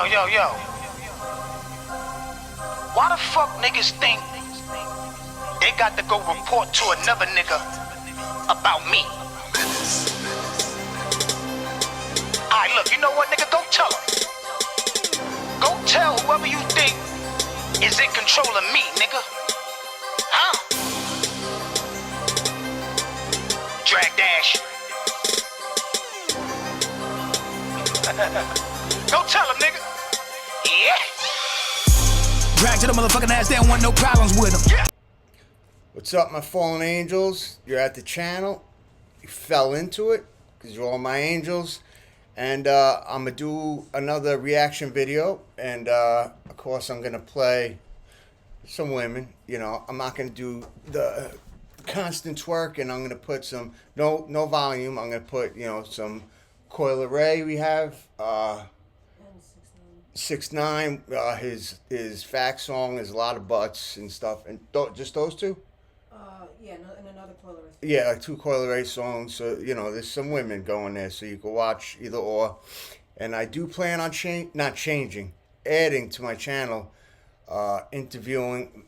Yo. Why the fuck niggas think they got to go report to another nigga about me? Alright, look, you know what, nigga? Go tell him. Go tell whoever you think is in control of me, nigga. Huh? Drag dash. Go tell him, nigga. Yeah. Drag to the motherfucking ass, they don't want no problems with them. Yeah. What's up, my fallen angels? You're at the channel. You fell into it because you're all my angels. And I'm going to do another reaction video. And, of course, I'm going to play some women. You know, I'm not going to do the constant twerk. And I'm going to put some, no volume. I'm going to put, you know, some Coi Leray we have. 6ix9ine, his fact song is a lot of butts and stuff. And just those two? Yeah, and another Coi Leray. Yeah, like 2 Coi Leray songs. So, you know, there's some women going there, so you can watch either or. And I do plan on adding to my channel, interviewing,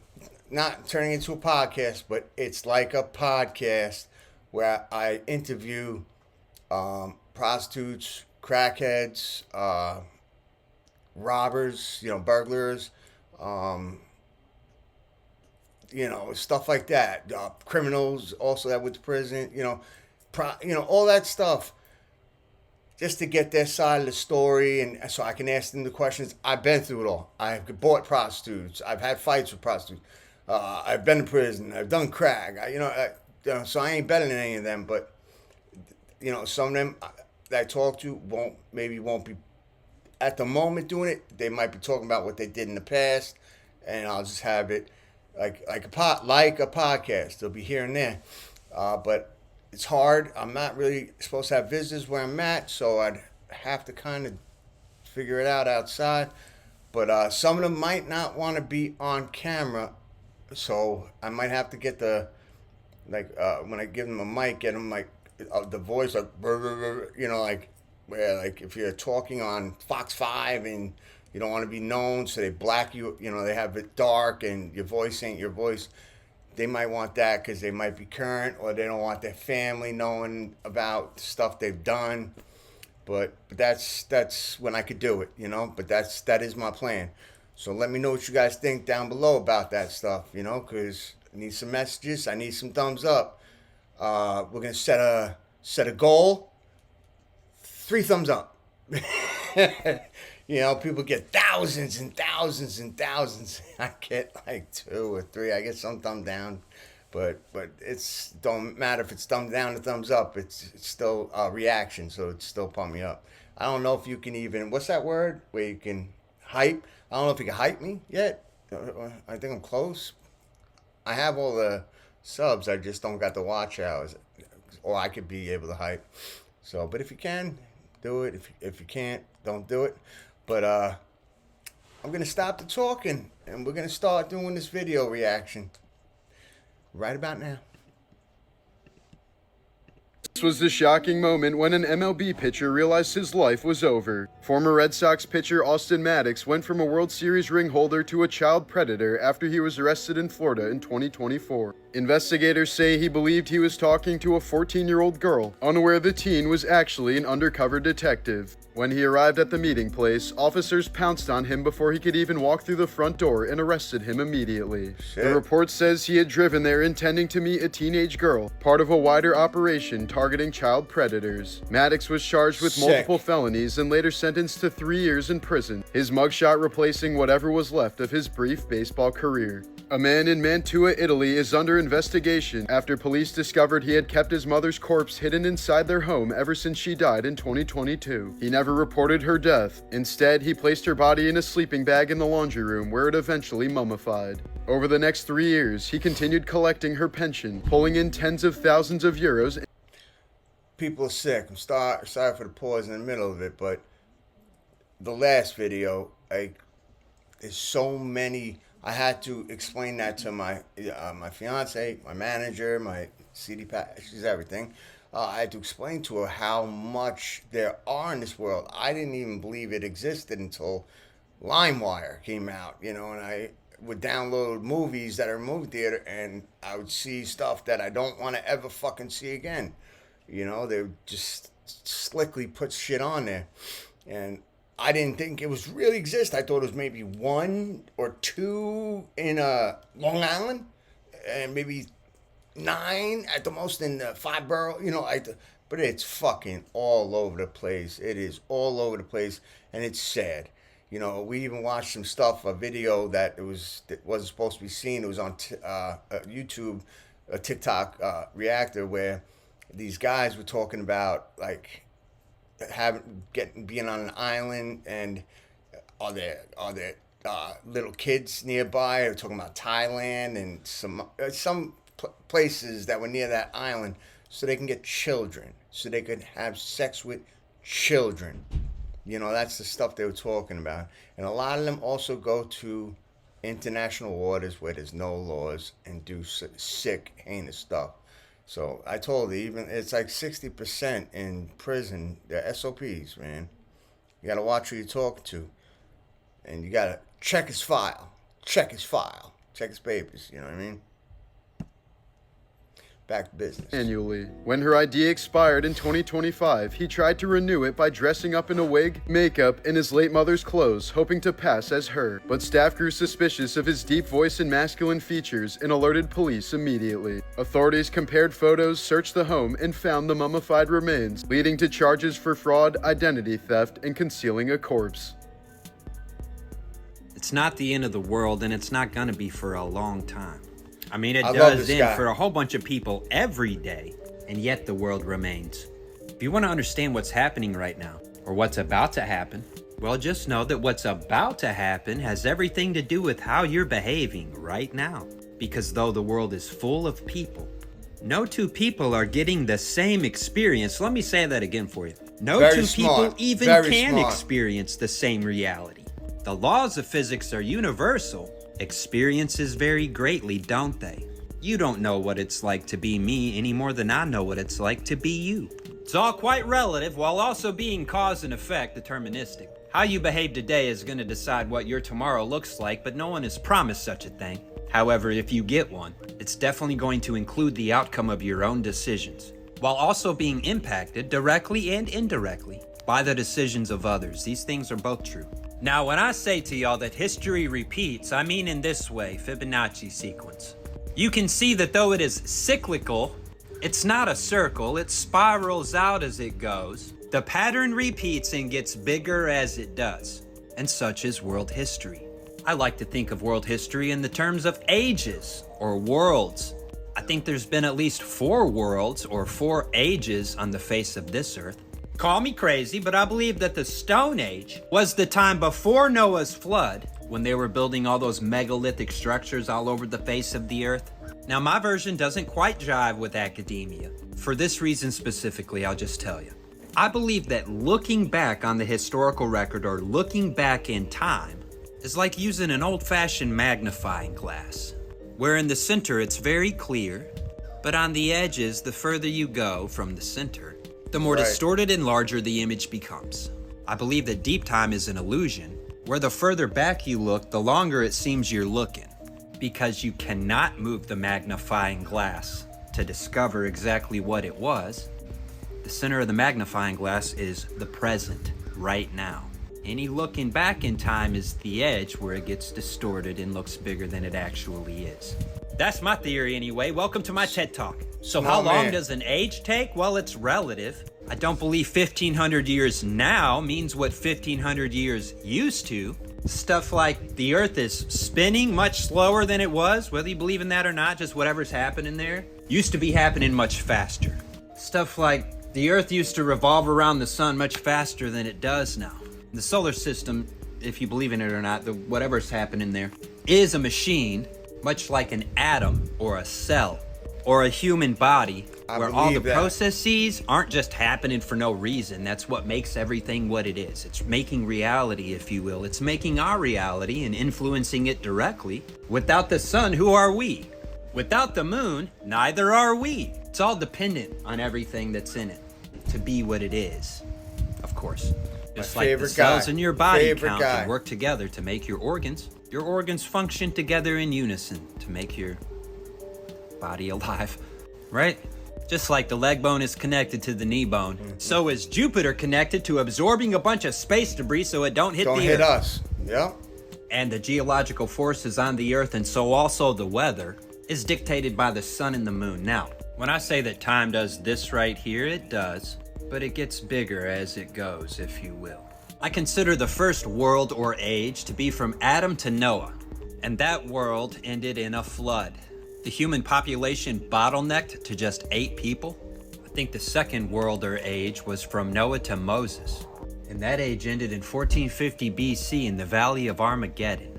not turning into a podcast, but it's like a podcast where I interview prostitutes, crackheads, robbers, you know, burglars, you know, stuff like that. Criminals also that went to prison, you know, all that stuff, just to get their side of the story, and so I can ask them the questions. I've been through it all. I've bought prostitutes. I've had fights with prostitutes. I've been to prison. I've done crack. So I ain't better than any of them. But you know, some of them that I talk to won't be at the moment doing it. They might be talking about what they did in the past, and I'll just have it like a podcast. They'll be here and there, but it's hard. I'm not really supposed to have visitors where I'm at, so I'd have to kind of figure it out outside. But some of them might not want to be on camera, so I might have to get when I give them a mic, get them like the voice like, you know, like where like if you're talking on Fox 5 and you don't want to be known, so they black you, you know, they have it dark and your voice ain't your voice. They might want that because they might be current, or they don't want their family knowing about stuff they've done. But that's when I could do it, you know. But that is my plan. So let me know what you guys think down below about that stuff, you know, because I need some messages. I need some thumbs up. We're gonna set a goal. 3 thumbs up. You know, people get thousands and thousands and thousands. I get like 2 or 3. I get some thumb down, but it's don't matter if it's thumb down or thumbs up. It's still a reaction, so it's still pump me up. I don't know if you can even, what's that word where you can hype? I don't know if you can hype me yet. I think I'm close. I have all the subs. I just don't got the watch hours, or I could be able to hype. So, but if you can, do it. If you can't, don't do it. But I'm going to stop the talking, and we're going to start doing this video reaction right about now. This was the shocking moment when an MLB pitcher realized his life was over. Former Red Sox pitcher Austin Maddox went from a World Series ring holder to a child predator after he was arrested in Florida in 2024. Investigators say he believed he was talking to a 14-year-old girl, unaware the teen was actually an undercover detective. When he arrived at the meeting place, officers pounced on him before he could even walk through the front door and arrested him immediately. Shit. The report says he had driven there intending to meet a teenage girl, part of a wider operation targeting child predators. Maddox was charged with multiple felonies and later sentenced to 3 years in prison, his mugshot replacing whatever was left of his brief baseball career. A man in Mantua, Italy is under investigation after police discovered he had kept his mother's corpse hidden inside their home ever since she died in 2022. He never reported her death. Instead, he placed her body in a sleeping bag in the laundry room where it eventually mummified. Over the next 3 years, he continued collecting her pension, pulling in tens of thousands of euros. People are sick. I'm sorry for the pause in the middle of it, but the last video, there's so many. I had to explain that to my my fiance, my manager, my CD pack. She's everything. I had to explain to her how much there are in this world. I didn't even believe it existed until LimeWire came out, you know, and I would download movies that are in movie theater, and I would see stuff that I don't want to ever fucking see again. You know, they would just slickly put shit on there, and I didn't think it was really exist. I thought it was maybe 1 or 2 in Long Island, and maybe 9 at the most in 5 borough. You know, but it's fucking all over the place. It is all over the place, and it's sad. You know, we even watched some stuff, a video that wasn't supposed to be seen. It was on YouTube, a TikTok reactor, where these guys were talking about like being on an island, and are there little kids nearby? They're talking about Thailand and some places that were near that island, so they can get children, so they could have sex with children. You know, that's the stuff they were talking about. And a lot of them also go to international waters where there's no laws and do sick, heinous stuff. So I told her, even it's like 60% in prison, they're SOPs, man. You got to watch who you're talking to. And you got to check his file. Check his papers, you know what I mean? Back to business. Annually. When her ID expired in 2025, he tried to renew it by dressing up in a wig, makeup, and his late mother's clothes, hoping to pass as her. But staff grew suspicious of his deep voice and masculine features and alerted police immediately. Authorities compared photos, searched the home, and found the mummified remains, leading to charges for fraud, identity theft, and concealing a corpse. It's not the end of the world, and it's not gonna be for a long time. I mean, it does end for a whole bunch of people every day, and yet the world remains. If you want to understand what's happening right now, or what's about to happen, well, just know that what's about to happen has everything to do with how you're behaving right now. Because though the world is full of people, no 2 people are getting the same experience. Let me say that again for you. No 2 people even can experience the same reality. The laws of physics are universal. Experiences vary greatly, don't they? You don't know what it's like to be me any more than I know what it's like to be you. It's all quite relative, while also being cause and effect deterministic. How you behave today is going to decide what your tomorrow looks like, but no one has promised such a thing. However, if you get one, it's definitely going to include the outcome of your own decisions, while also being impacted directly and indirectly by the decisions of others. These things are both true. Now, when I say to y'all that history repeats, I mean in this way, Fibonacci sequence. You can see that though it is cyclical, it's not a circle, it spirals out as it goes. The pattern repeats and gets bigger as it does, and such is world history. I like to think of world history in the terms of ages or worlds. I think there's been at least 4 worlds or 4 ages on the face of this earth. Call me crazy, but I believe that the Stone Age was the time before Noah's flood, when they were building all those megalithic structures all over the face of the earth. Now, my version doesn't quite jive with academia. For this reason specifically, I'll just tell you. I believe that looking back on the historical record, or looking back in time, is like using an old-fashioned magnifying glass, where in the center it's very clear, but on the edges, the further you go from the center, the more distorted and larger the image becomes. I believe that deep time is an illusion, where the further back you look, the longer it seems you're looking, because you cannot move the magnifying glass to discover exactly what it was. The center of the magnifying glass is the present, right now. Any looking back in time is the edge where it gets distorted and looks bigger than it actually is. That's my theory anyway. Welcome to my TED Talk. So how long does an age take? Well, it's relative. I don't believe 1500 years now means what 1500 years used to. Stuff like the earth is spinning much slower than it was, whether you believe in that or not, just whatever's happening there, used to be happening much faster. Stuff like the earth used to revolve around the sun much faster than it does now. The solar system, if you believe in it or not, whatever's happening there, is a machine, much like an atom or a cell or a human body, where all the processes aren't just happening for no reason. That's what makes everything what it is. It's making reality, if you will. It's making our reality and influencing it directly. Without the sun, who are we? Without the moon, neither are we. It's all dependent on everything that's in it to be what it is, of course. Just like the cells in your body count and work together to make your organs. Your organs function together in unison to make your body alive, right? Just like the leg bone is connected to the knee bone, so is Jupiter connected to absorbing a bunch of space debris so it don't hit the Earth. Don't hit us. Yep. And the geological forces on the Earth, and so also the weather, is dictated by the sun and the moon. Now, when I say that time does this right here, it does, but it gets bigger as it goes, if you will. I consider the first world or age to be from Adam to Noah, and that world ended in a flood. The human population bottlenecked to just 8 people. I think the second world or age was from Noah to Moses, and that age ended in 1450 BC in the Valley of Armageddon,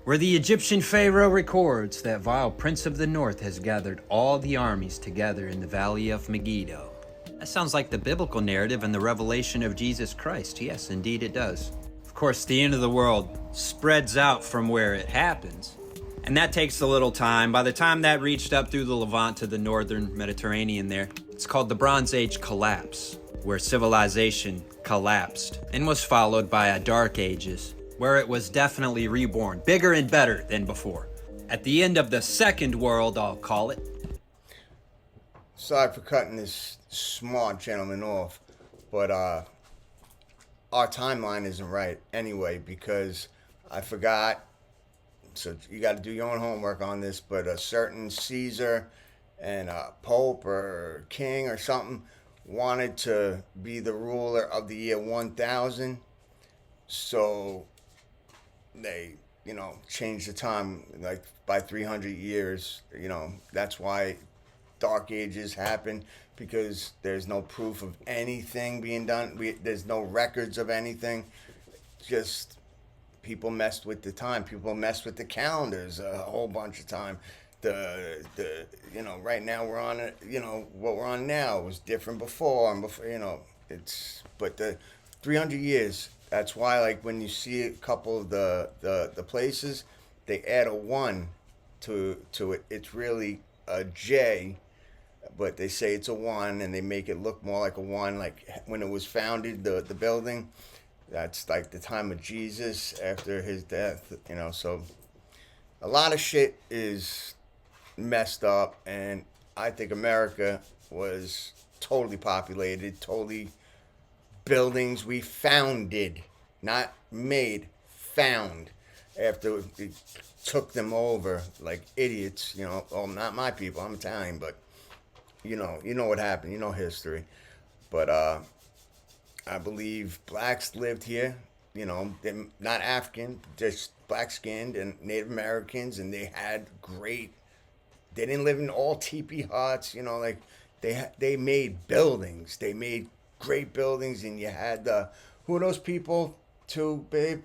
where the Egyptian Pharaoh records that vile prince of the north has gathered all the armies together in the Valley of Megiddo. That sounds like the biblical narrative and the revelation of Jesus Christ. Yes, indeed it does. Of course, the end of the world spreads out from where it happens, and that takes a little time. By the time that reached up through the Levant to the northern Mediterranean there, it's called the Bronze Age collapse, where civilization collapsed and was followed by a Dark Ages, where it was definitely reborn, bigger and better than before. At the end of the second world, I'll call it. Sorry for cutting this smart gentleman off, but our timeline isn't right anyway, because I forgot. So you got to do your own homework on this, but a certain Caesar and a Pope or King or something wanted to be the ruler of the year 1000. So they, changed the time like by 300 years. That's why Dark Ages happen, because there's no proof of anything being done. There's no records of anything. Just people messed with the time. People messed with the calendars a whole bunch of time. Right now we're on it. What we're on now was different before, and before, but the 300 years. That's why, like, when you see a couple of the places, they add a 1 to it. It's really a J, but they say it's a 1, and they make it look more like a 1. Like when it was founded, the building, that's like the time of Jesus after his death. So a lot of shit is messed up, and I think America was totally populated, totally buildings we founded, not made, found, after we took them over like idiots. Not my people, I'm Italian, but you know what happened, history. But I believe blacks lived here, they're not African, just black-skinned and Native Americans, and they didn't live in all teepee huts, like they made buildings. They made great buildings, and you had who are those people too, babe?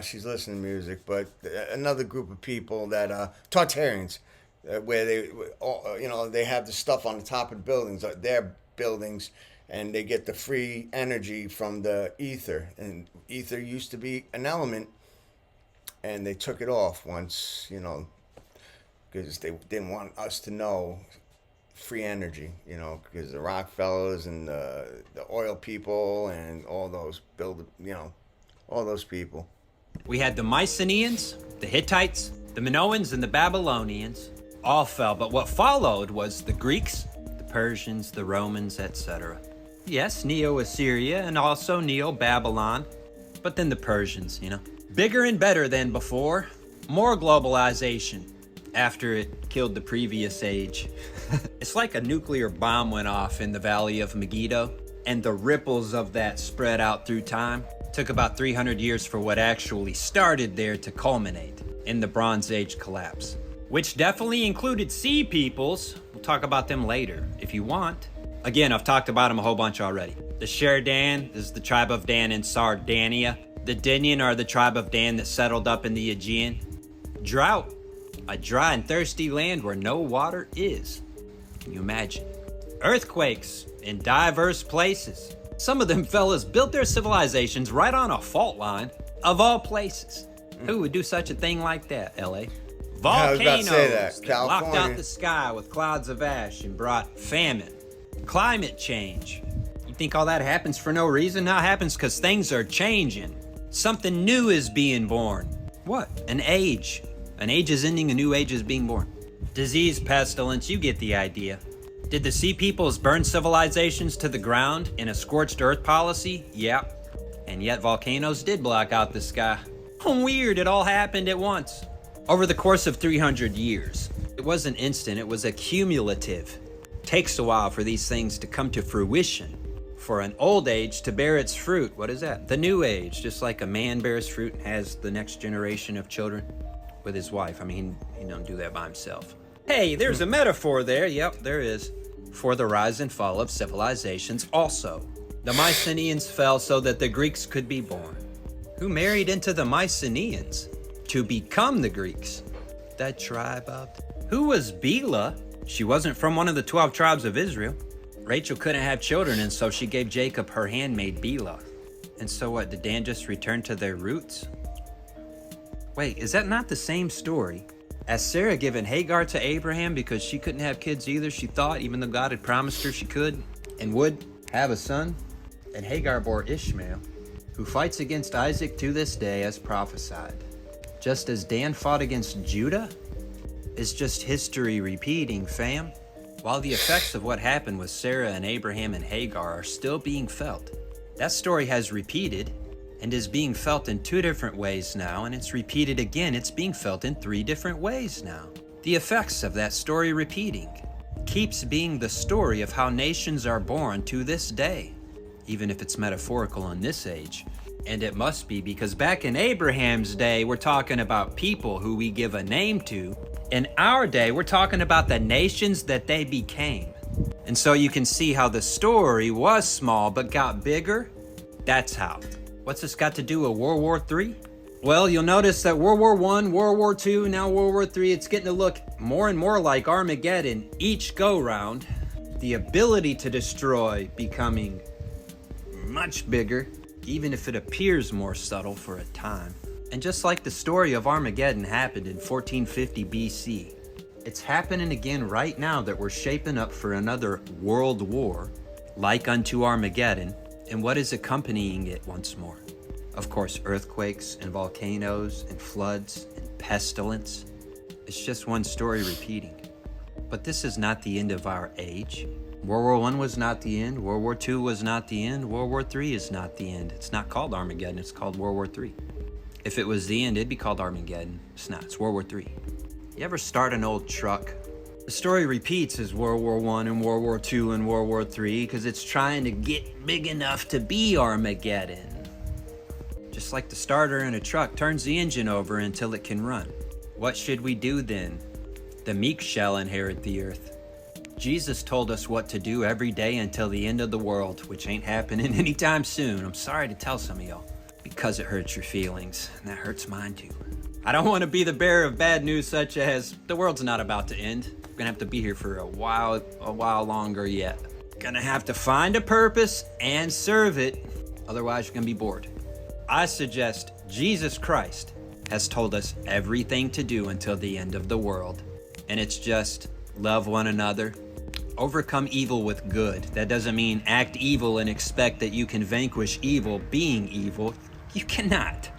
She's listening to music, but another group of people that Tartarians, where they have the stuff on the top of the buildings, their buildings, and they get the free energy from the ether. And ether used to be an element, and they took it off once, because they didn't want us to know free energy, because the Rockefellers and the oil people and all those all those people. We had the Mycenaeans, the Hittites, the Minoans, and the Babylonians. All fell, but what followed was the Greeks, the Persians, the Romans, etc. Yes, Neo-Assyria and also Neo-Babylon, but then the Persians, Bigger and better than before, more globalization after it killed the previous age. It's like a nuclear bomb went off in the Valley of Megiddo, and the ripples of that spread out through time. It took about 300 years for what actually started there to culminate in the Bronze Age collapse, which definitely included sea peoples. We'll talk about them later if you want. Again, I've talked about them a whole bunch already. The Sherdan is the tribe of Dan in Sardinia. The Denian are the tribe of Dan that settled up in the Aegean. Drought, a dry and thirsty land where no water is. Can you imagine? Earthquakes in diverse places. Some of them fellas built their civilizations right on a fault line, of all places. Who would do such a thing like that, LA? I was about to Volcanoes say that. that California. blocked out the sky with clouds of ash and brought famine, climate change. You think all that happens for no reason? No, it happens because things are changing. Something new is being born. What? An age. An age is ending, a new age is being born. Disease, pestilence, you get the idea. Did the Sea Peoples burn civilizations to the ground in a scorched earth policy? Yep. And yet volcanoes did block out the sky. Weird, it all happened at once. Over the course of 300 years. It wasn't instant, it was accumulative. Takes a while for these things to come to fruition. For an old age to bear its fruit. What is that? The new age. Just like a man bears fruit and has the next generation of children with his wife. I mean, he don't do that by himself. Hey, there's a metaphor there. Yep, there is. For the rise and fall of civilizations also. The Mycenaeans fell so that the Greeks could be born. Who married into the Mycenaeans to become the Greeks? That tribe out there. Who was Bela? She wasn't from one of the 12 tribes of Israel. Rachel couldn't have children, and so she gave Jacob her handmaid Bela. And so what, did Dan just return to their roots? Wait, is that not the same story as Sarah giving Hagar to Abraham because she couldn't have kids either, she thought, even though God had promised her she could and would have a son? And Hagar bore Ishmael, who fights against Isaac to this day as prophesied. Just as Dan fought against Judah? It's just history repeating, fam. While the effects of what happened with Sarah and Abraham and Hagar are still being felt, that story has repeated and is being felt in 2 different ways now, and it's repeated again. It's being felt in 3 different ways now. The effects of that story repeating keeps being the story of how nations are born to this day, even if it's metaphorical in this age. And it must be, because back in Abraham's day, we're talking about people who we give a name to. In our day, we're talking about the nations that they became. And so you can see how the story was small but got bigger. That's how. What's this got to do with World War III? Well, you'll notice that World War I, World War II, now World War III, it's getting to look more and more like Armageddon each go-round. The ability to destroy becoming much bigger, even if it appears more subtle for a time. And just like the story of Armageddon happened in 1450 BC, it's happening again right now that we're shaping up for another world war, like unto Armageddon, and what is accompanying it once more? Of course, earthquakes and volcanoes and floods and pestilence. It's just one story repeating. But this is not the end of our age. World War I was not the end. World War II was not the end. World War III is not the end. It's not called Armageddon. It's called World War III. If it was the end, it'd be called Armageddon. It's not. It's World War III. You ever start an old truck? The story repeats as World War I and World War II and World War III because it's trying to get big enough to be Armageddon. Just like the starter in a truck turns the engine over until it can run. What should we do then? The meek shall inherit the earth. Jesus told us what to do every day until the end of the world, which ain't happening anytime soon. I'm sorry to tell some of y'all, because it hurts your feelings, and that hurts mine too. I don't want to be the bearer of bad news such as the world's not about to end. We're gonna have to be here for a while longer yet. Gonna have to find a purpose and serve it, otherwise you're gonna be bored. I suggest Jesus Christ has told us everything to do until the end of the world, and it's just love one another, overcome evil with good. That doesn't mean act evil and expect that you can vanquish evil being evil. You cannot.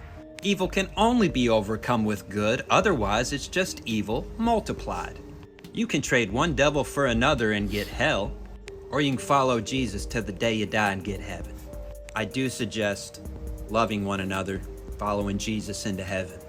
Evil can only be overcome with good, otherwise it's just evil multiplied. You can trade one devil for another and get hell, or you can follow Jesus till the day you die and get heaven. I do suggest loving one another, following Jesus into heaven.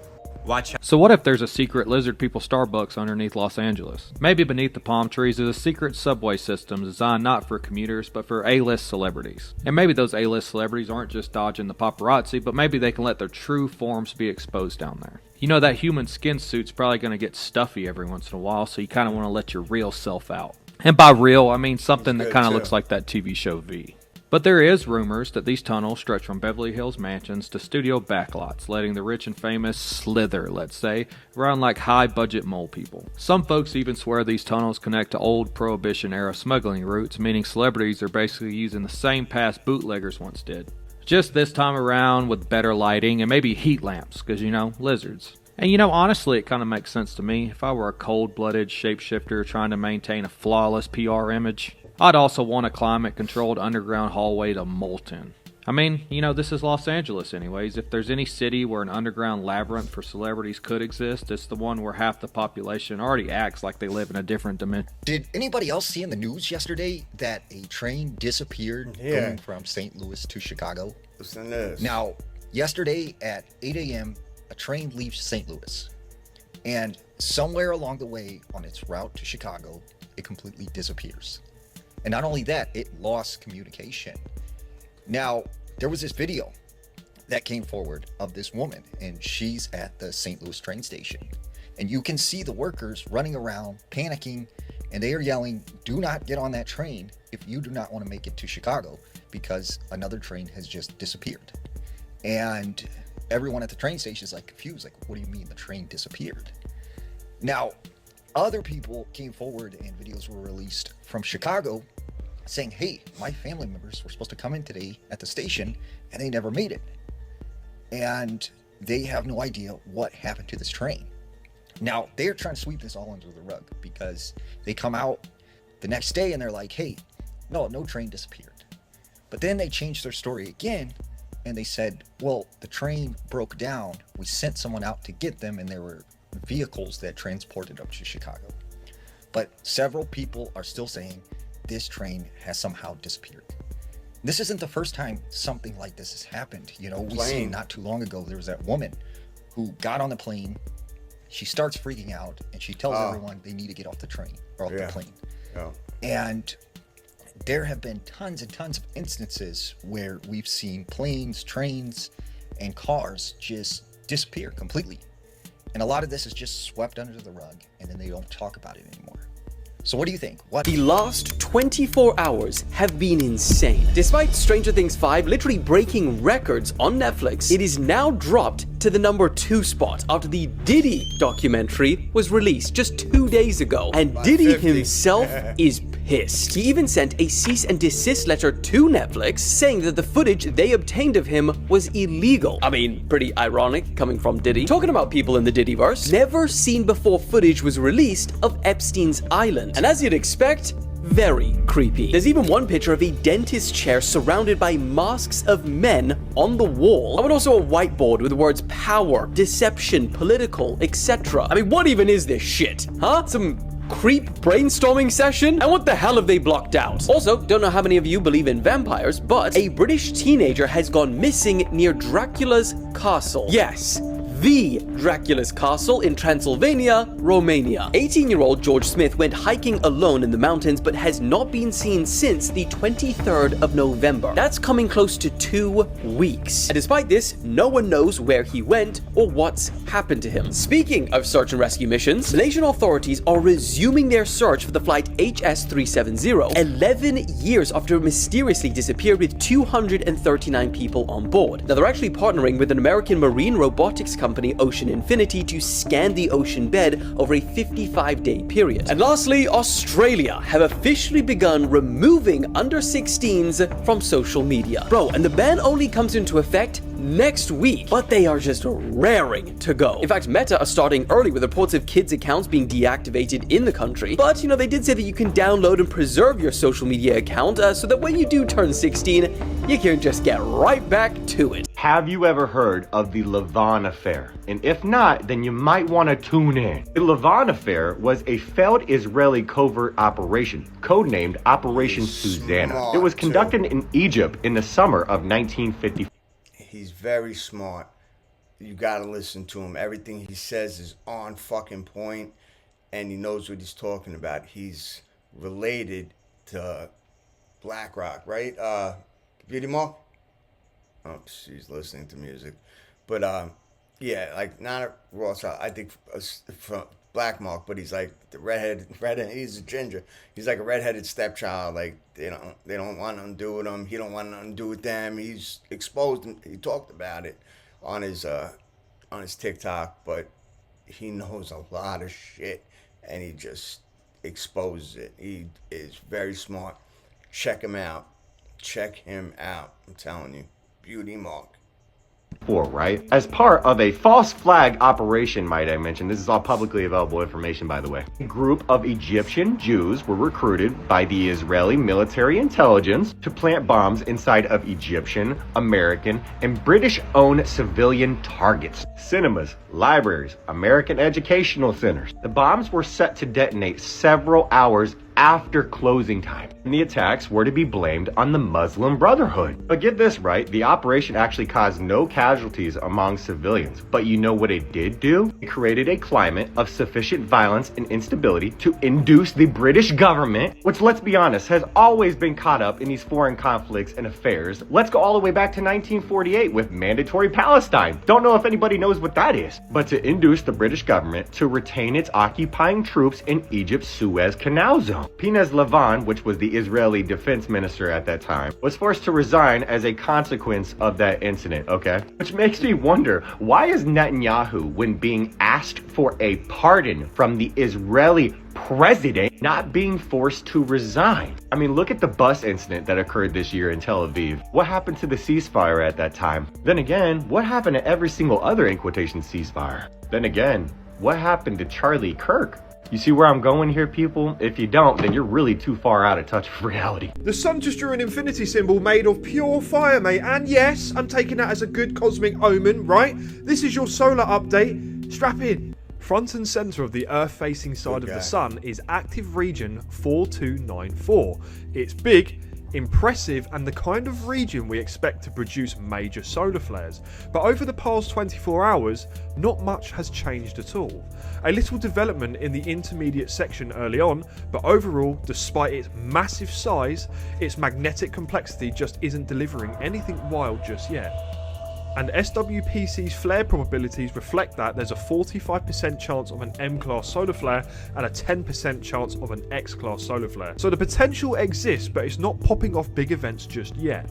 Watch out. So what if there's a secret Lizard People Starbucks underneath Los Angeles? Maybe beneath the palm trees is a secret subway system designed not for commuters, but for A-list celebrities. And maybe those A-list celebrities aren't just dodging the paparazzi, but maybe they can let their true forms be exposed down there. You know, that human skin suit's probably going to get stuffy every once in a while, so you kind of want to let your real self out. And by real, I mean something that kind of looks like that TV show V. But there is rumors that these tunnels stretch from Beverly Hills mansions to studio backlots, letting the rich and famous slither, let's say, around like high-budget mole people. Some folks even swear these tunnels connect to old Prohibition-era smuggling routes, meaning celebrities are basically using the same paths bootleggers once did. Just this time around with better lighting and maybe heat lamps, because you know, lizards. And you know, honestly, it kind of makes sense to me. If I were a cold-blooded shapeshifter trying to maintain a flawless PR image, I'd also want a climate-controlled underground hallway to Molten. I mean, you know, this is Los Angeles anyways. If there's any city where an underground labyrinth for celebrities could exist, it's the one where half the population already acts like they live in a different dimension. Did anybody else see in the news yesterday that a train disappeared going from St. Louis to Chicago? Listen to this. Now, yesterday at 8 a.m., a train leaves St. Louis. And somewhere along the way on its route to Chicago, it completely disappears. And not only that, it lost communication. Now, there was this video that came forward of this woman, and she's at the St. Louis train station. And you can see the workers running around, panicking, and they are yelling, "Do not get on that train if you do not want to make it to Chicago, because another train has just disappeared." And everyone at the train station is like confused, like, what do you mean the train disappeared? Now, other people came forward and videos were released from Chicago saying, "Hey, my family members were supposed to come in today at the station and they never made it. And they have no idea what happened to this train." Now, they're trying to sweep this all under the rug because they come out the next day and they're like, "Hey, no train disappeared." But then they changed their story again and they said, "Well, the train broke down. We sent someone out to get them and there were vehicles that transported them to Chicago." But several people are still saying this train has somehow disappeared. This isn't the first time something like this has happened. You know, we seen not too long ago, there was that woman who got on the plane. She starts freaking out and she tells everyone they need to get off the train or off the plane. And there have been tons and tons of instances where we've seen planes, trains, and cars just disappear completely. And a lot of this is just swept under the rug and then they don't talk about it anymore. So what do you think? The last 24 hours have been insane. Despite Stranger Things 5 literally breaking records on Netflix, it is now dropped to the number 2 spot after the Diddy documentary was released just 2 days ago. And Diddy himself is pissed. He even sent a cease and desist letter to Netflix saying that the footage they obtained of him was illegal. I mean, pretty ironic coming from Diddy. Talking about people in the Diddyverse, never seen before footage was released of Epstein's Island. And as you'd expect, very creepy. There's even one picture of a dentist chair surrounded by masks of men on the wall. And also a whiteboard with the words power, deception, political, etc. I mean, what even is this shit? Huh? Some creep brainstorming session? And what the hell have they blocked out? Also, don't know how many of you believe in vampires, but a British teenager has gone missing near Dracula's castle. Yes, the Dracula's castle in Transylvania, Romania. 18-year-old George Smith went hiking alone in the mountains but has not been seen since the 23rd of November. That's coming close to 2 weeks. And despite this, no one knows where he went or what's happened to him. Speaking of search and rescue missions, Malaysian authorities are resuming their search for the flight HS370, 11 years after it mysteriously disappeared with 239 people on board. Now, they're actually partnering with an American marine robotics company, Ocean Infinity, to scan the ocean bed over a 55-day period. And lastly, Australia have officially begun removing under 16s from social media. Bro, and the ban only comes into effect next week, but they are just raring to go. In fact, Meta are starting early with reports of kids' accounts being deactivated in the country. But, you know, they did say that you can download and preserve your social media account so that when you do turn 16, you can just get right back to it. Have you ever heard of the Lavon Affair? And if not, then you might want to tune in. The Lavon Affair was a failed Israeli covert operation, codenamed Operation Susanna. It was conducted in Egypt in the summer of 1954. He's very smart. You gotta listen to him. Everything he says is on fucking point, and he knows what he's talking about. He's related to BlackRock, right? Beauty Mark? Oh, she's listening to music. But, yeah, like, not a Rothschild, I think from Black Mark, but he's like the redhead, he's a ginger. He's like a redheaded stepchild. Like, they don't want nothing to do with him. He don't want nothing to do with them. He's exposed him. He talked about it on his TikTok, but he knows a lot of shit, and he just exposes it. He is very smart. Check him out. I'm telling you. Beauty Mark. right? As part of a false flag operation, might I mention, this is all publicly available information, by the way. A group of Egyptian Jews were recruited by the Israeli military intelligence to plant bombs inside of Egyptian, American, and British-owned civilian targets, cinemas, libraries, American educational centers. The bombs were set to detonate several hours after closing time, and the attacks were to be blamed on the Muslim Brotherhood. But get this right, the operation actually caused no casualties among civilians, but you know what it did do? It created a climate of sufficient violence and instability to induce the British government, which, let's be honest, has always been caught up in these foreign conflicts and affairs. Let's go all the way back to 1948 with Mandatory Palestine. Don't know if anybody knows what that is, but to induce the British government to retain its occupying troops in Egypt's Suez Canal zone. Pinez Lavan, which was the Israeli defense minister at that time, was forced to resign as a consequence of that incident, okay? Which makes me wonder, why is Netanyahu, when being asked for a pardon from the Israeli president, not being forced to resign? I mean, look at the bus incident that occurred this year in Tel Aviv. What happened to the ceasefire at that time? Then again, what happened to every single other, in quotation, ceasefire? Then again, what happened to Charlie Kirk? You see where I'm going here, people? If you don't, then you're really too far out of touch with reality. The sun just drew an infinity symbol made of pure fire, mate. And yes, I'm taking that as a good cosmic omen, right? This is your solar update. Strap in. Front and center of the Earth-facing side of the sun is active region 4294. It's big, impressive, and the kind of region we expect to produce major solar flares. But over the past 24 hours, not much has changed at all. A little development in the intermediate section early on, but overall, despite its massive size, its magnetic complexity just isn't delivering anything wild just yet. And SWPC's flare probabilities reflect that there's a 45% chance of an M-class solar flare and a 10% chance of an X-class solar flare. So the potential exists, but it's not popping off big events just yet.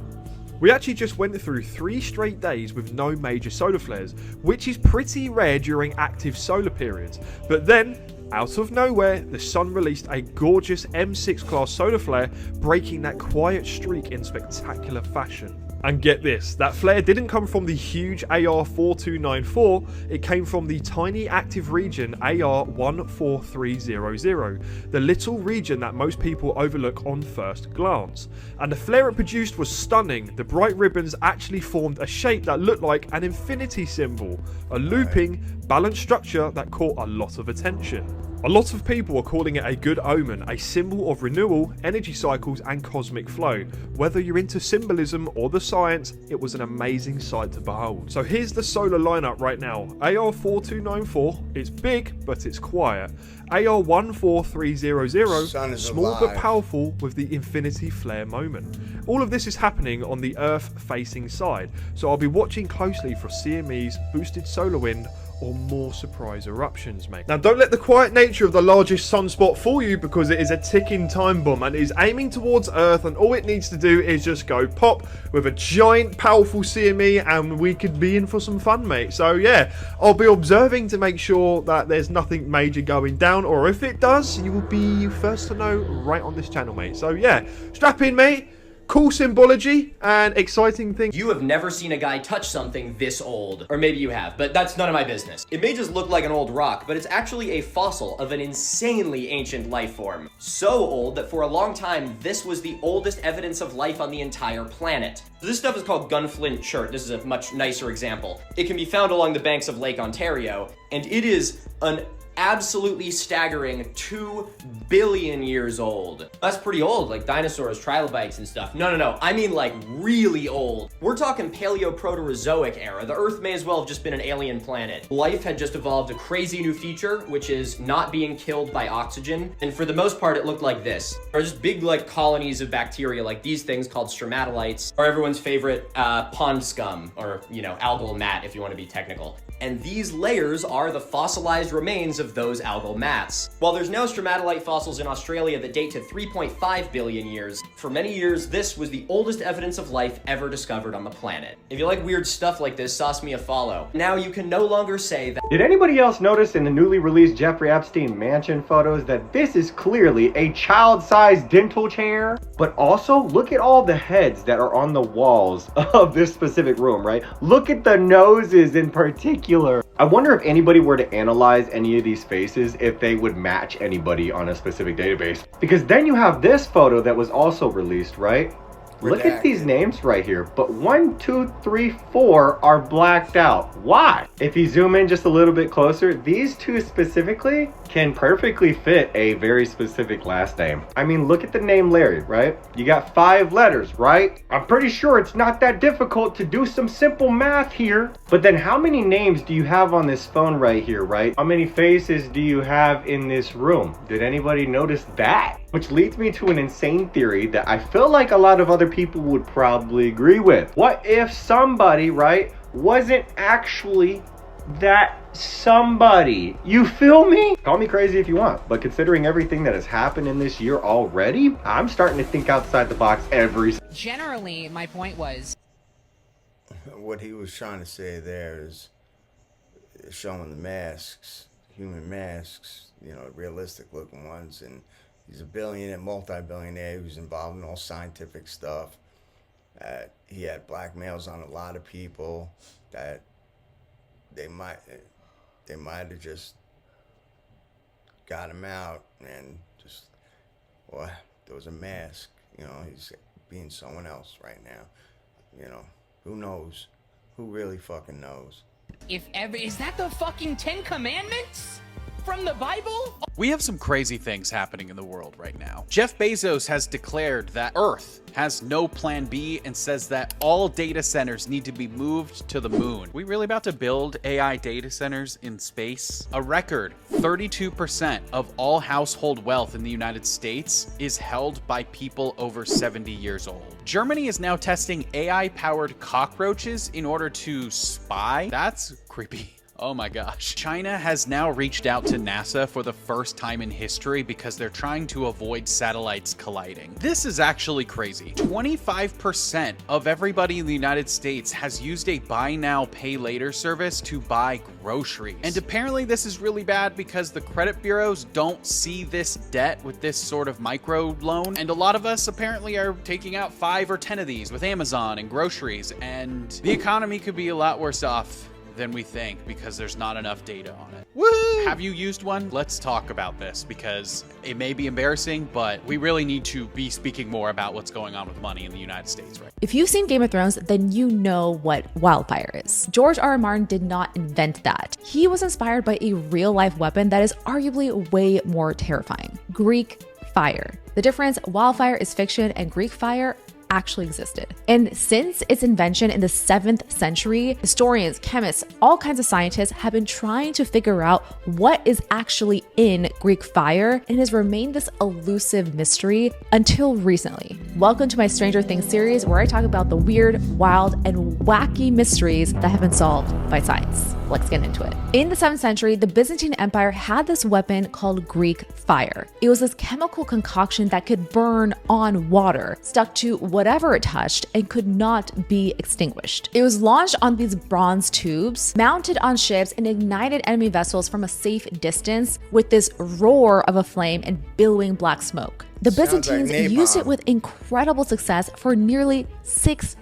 We actually just went through 3 straight days with no major solar flares, which is pretty rare during active solar periods. But then, out of nowhere, the sun released a gorgeous M6 class solar flare, breaking that quiet streak in spectacular fashion. And get this, that flare didn't come from the huge AR4294, it came from the tiny active region AR14300, the little region that most people overlook on first glance. And the flare it produced was stunning. The bright ribbons actually formed a shape that looked like an infinity symbol, a looping, balanced structure that caught a lot of attention. A lot of people are calling it a good omen, a symbol of renewal, energy cycles, and cosmic flow. Whether you're into symbolism or the science, it was an amazing sight to behold. So here's the solar lineup right now. AR4294, it's big, but it's quiet. AR14300, small but powerful with the infinity flare moment. All of this is happening on the Earth-facing side, so I'll be watching closely for CMEs, boosted solar wind, or more surprise eruptions, mate. Now, don't let the quiet nature of the largest sunspot fool you, because it is a ticking time bomb and it is aiming towards Earth, and all it needs to do is just go pop with a giant, powerful CME, and we could be in for some fun, mate. So yeah, I'll be observing to make sure that there's nothing major going down, or if it does, you will be first to know right on this channel, mate. So yeah, strap in, mate. Cool symbology and exciting thing. You have never seen a guy touch something this old. Or maybe you have, but that's none of my business. It may just look like an old rock, but it's actually a fossil of an insanely ancient life form. So old that for a long time, this was the oldest evidence of life on the entire planet. So this stuff is called gunflint chert. This is a much nicer example. It can be found along the banks of Lake Ontario, and it is an absolutely staggering 2 billion years old. That's pretty old, like dinosaurs, trilobites and stuff. No, I mean like really old. We're talking Paleoproterozoic era. The Earth may as well have just been an alien planet. Life had just evolved a crazy new feature, which is not being killed by oxygen. And for the most part, it looked like this. Or just big like colonies of bacteria like these things called stromatolites, or everyone's favorite pond scum, or algal mat if you want to be technical. And these layers are the fossilized remains of those algal mats. While there's now stromatolite fossils in Australia that date to 3.5 billion years, for many years this was the oldest evidence of life ever discovered on the planet. If you like weird stuff like this, sauce me a follow. Now you can no longer say that— Did anybody else notice in the newly released Jeffrey Epstein mansion photos that this is clearly a child-sized dental chair? But also, look at all the heads that are on the walls of this specific room, right? Look at the noses in particular. I wonder if anybody were to analyze any of these faces, if they would match anybody on a specific database. Because then you have this photo that was also released, right? Look at these names right here, but 1, 2, 3, 4 are blacked out. Why? If you zoom in just a little bit closer, these two specifically can perfectly fit a very specific last name. I mean, look at the name Larry, right? You got 5 letters, right? I'm pretty sure it's not that difficult to do some simple math here. But then how many names do you have on this phone right here, right? How many faces do you have in this room? Did anybody notice that? Which leads me to an insane theory that I feel like a lot of other people would probably agree with. What if somebody, right, wasn't actually that somebody? You feel me? Call me crazy if you want, but considering everything that has happened in this year already, I'm starting to think outside the box every... Generally, my point was... What he was trying to say there is showing the masks, human masks, you know, realistic looking ones, and he's a billionaire, multi-billionaire who's involved in all scientific stuff. He had blackmails on a lot of people that they might have just got him out and just, well, there was a mask. You know, he's being someone else right now. You know, who knows? Who really fucking knows? Is that the fucking 10 Commandments? From the Bible? We have some crazy things happening in the world right now. Jeff Bezos has declared that Earth has no plan B and says that all data centers need to be moved to the moon. We really about to build AI data centers in space? A record 32% of all household wealth in the United States is held by people over 70 years old. Germany is now testing AI-powered cockroaches in order to spy. That's creepy. Oh my gosh. China has now reached out to NASA for the first time in history because they're trying to avoid satellites colliding. This is actually crazy. 25% of everybody in the United States has used a buy now, pay later service to buy groceries. And apparently this is really bad because the credit bureaus don't see this debt with this sort of micro loan. And a lot of us apparently are taking out 5 or 10 of these with Amazon and groceries. And the economy could be a lot worse off than we think because there's not enough data on it. Woo! Have you used one? Let's talk about this because it may be embarrassing, but we really need to be speaking more about what's going on with money in the United States, right? If you've seen Game of Thrones, then you know what wildfire is. George R.R. Martin did not invent that. He was inspired by a real-life weapon that is arguably way more terrifying: Greek fire. The difference: wildfire is fiction and Greek fire actually existed. And since its invention in the 7th century, historians, chemists, all kinds of scientists have been trying to figure out what is actually in Greek fire, and it has remained this elusive mystery until recently. Welcome to my Stranger Things series, where I talk about the weird, wild, and wacky mysteries that have been solved by science. Let's get into it. In the 7th century, the Byzantine Empire had this weapon called Greek fire. It was this chemical concoction that could burn on water, stuck to whatever it touched, and could not be extinguished. It was launched on these bronze tubes, mounted on ships, and ignited enemy vessels from a safe distance with this roar of a flame and billowing black smoke. The Byzantines used it with incredible success for nearly 600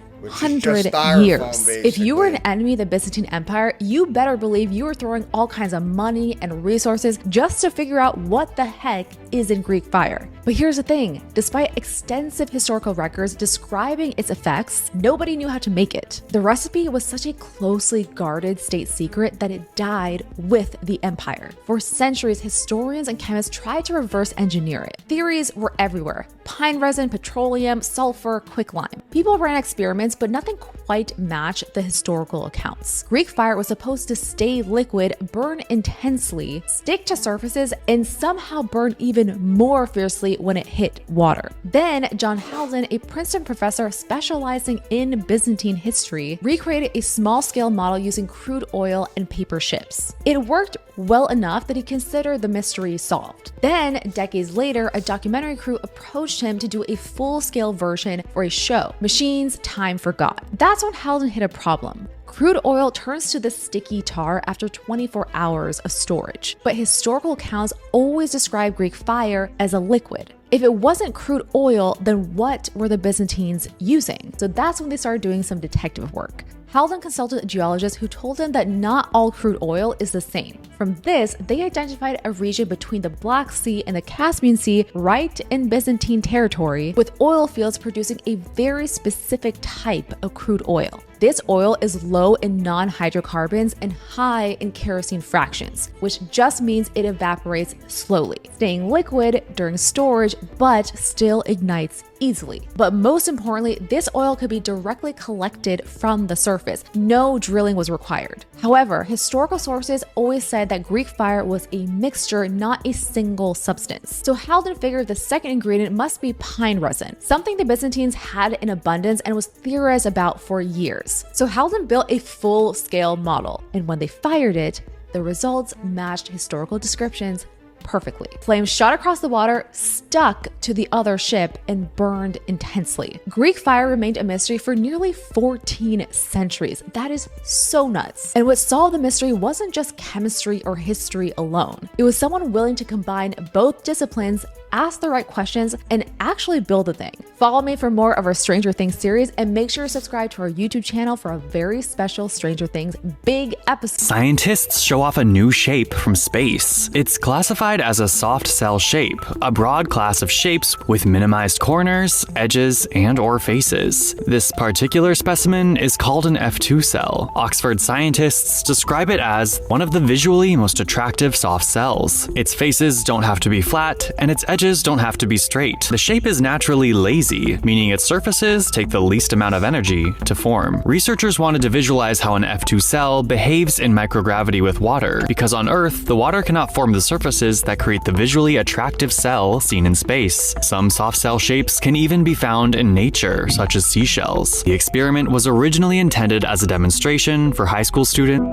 years. If you were an enemy of the Byzantine Empire, you better believe you were throwing all kinds of money and resources just to figure out what the heck is in Greek fire. But here's the thing: despite extensive historical records describing its effects, nobody knew how to make it. The recipe was such a closely guarded state secret that it died with the empire. For centuries, historians and chemists tried to reverse engineer it. Theories were everywhere: pine resin, petroleum, sulfur, quicklime. People ran experiments, but nothing quite matched the historical accounts. Greek fire was supposed to stay liquid, burn intensely, stick to surfaces, and somehow burn even more fiercely when it hit water. Then John Haldon, a Princeton professor specializing in Byzantine history, recreated a small-scale model using crude oil and paper ships. It worked well enough that he considered the mystery solved. Then, decades later, a documentary crew approached him to do a full-scale version for a show, Machines Time Forgot. That's when Haldon hit a problem. Crude oil turns to this sticky tar after 24 hours of storage, but historical accounts always describe Greek fire as a liquid. If it wasn't crude oil, then what were the Byzantines using? So that's when they started doing some detective work. Haldon consulted a geologist who told him that not all crude oil is the same. From this, they identified a region between the Black Sea and the Caspian Sea right in Byzantine territory, with oil fields producing a very specific type of crude oil. This oil is low in non-hydrocarbons and high in kerosene fractions, which just means it evaporates slowly, staying liquid during storage, but still ignites easily. But most importantly, this oil could be directly collected from the surface. No drilling was required. However, historical sources always said that Greek fire was a mixture, not a single substance. So Haldon figured the second ingredient must be pine resin, something the Byzantines had in abundance and was theorized about for years. So Haldon built a full-scale model, and when they fired it, the results matched historical descriptions perfectly. Flames shot across the water, stuck to the other ship, and burned intensely. Greek fire remained a mystery for nearly 14 centuries. That is so nuts. And what solved the mystery wasn't just chemistry or history alone. It was someone willing to combine both disciplines, ask the right questions, and actually build the thing. Follow me for more of our Stranger Things series, and make sure to subscribe to our YouTube channel for a very special Stranger Things big episode. Scientists show off a new shape from space. It's classified as a soft cell shape, a broad class of shapes with minimized corners, edges, and/or faces. This particular specimen is called an F2 cell. Oxford scientists describe it as one of the visually most attractive soft cells. Its faces don't have to be flat, and its edges don't have to be straight. The shape is naturally lazy, meaning its surfaces take the least amount of energy to form. Researchers wanted to visualize how an F2 cell behaves in microgravity with water, because on Earth, the water cannot form the surfaces that create the visually attractive cell seen in space. Some soft cell shapes can even be found in nature, such as seashells. The experiment was originally intended as a demonstration for high school students.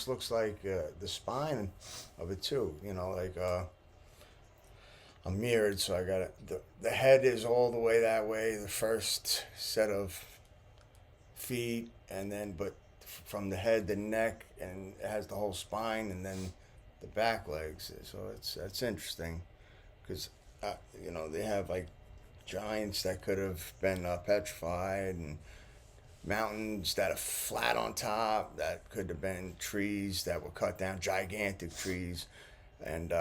Looks like the spine of it too, you know, like I'm mirrored, so I got it. The head is all the way that way, the first set of feet, and then but from the head, the neck, and it has the whole spine, and then the back legs. So that's interesting, because you know, they have like giants that could have been petrified, and mountains that are flat on top that could have been trees that were cut down, gigantic trees, and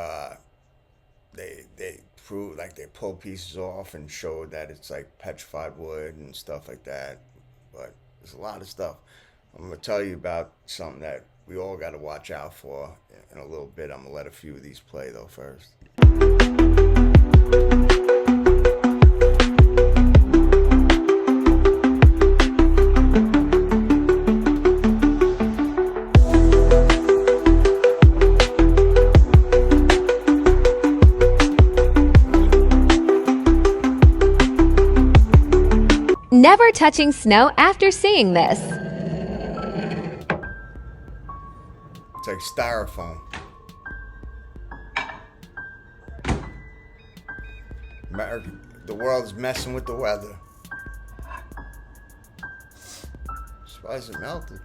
they proved, like, they pulled pieces off and showed that it's like petrified wood and stuff like that. But there's a lot of stuff. I'm gonna tell you about something that we all got to watch out for in a little bit. I'm gonna let a few of these play though first. Never touching snow after seeing this. It's like styrofoam. America, the world's messing with the weather. Surprised it melted.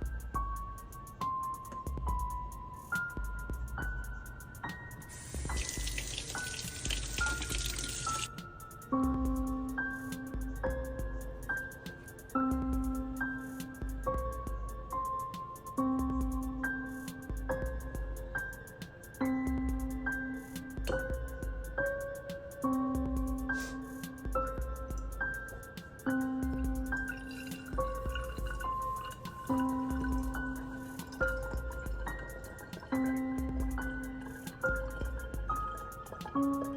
You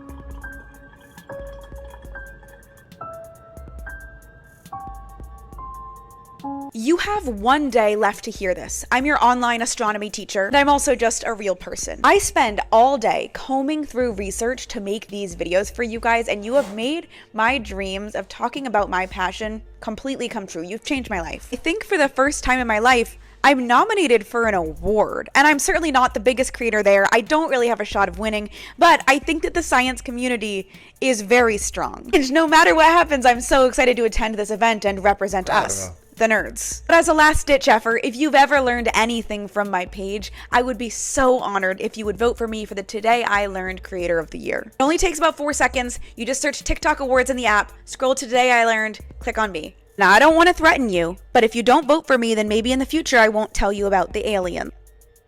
have one day left to hear this. I'm your online astronomy teacher, and I'm also just a real person. I spend all day combing through research to make these videos for you guys, and you have made my dreams of talking about my passion completely come true. You've changed my life. I think for the first time in my life, I'm nominated for an award, and I'm certainly not the biggest creator there. I don't really have a shot of winning, but I think that the science community is very strong. And no matter what happens, I'm so excited to attend this event and represent us, the nerds. But as a last ditch effort, if you've ever learned anything from my page, I would be so honored if you would vote for me for the Today I Learned Creator of the Year. It only takes about 4 seconds. You just search TikTok Awards in the app, scroll to Today I Learned, click on me. Now, I don't want to threaten you, but if you don't vote for me, then maybe in the future I won't tell you about the alien.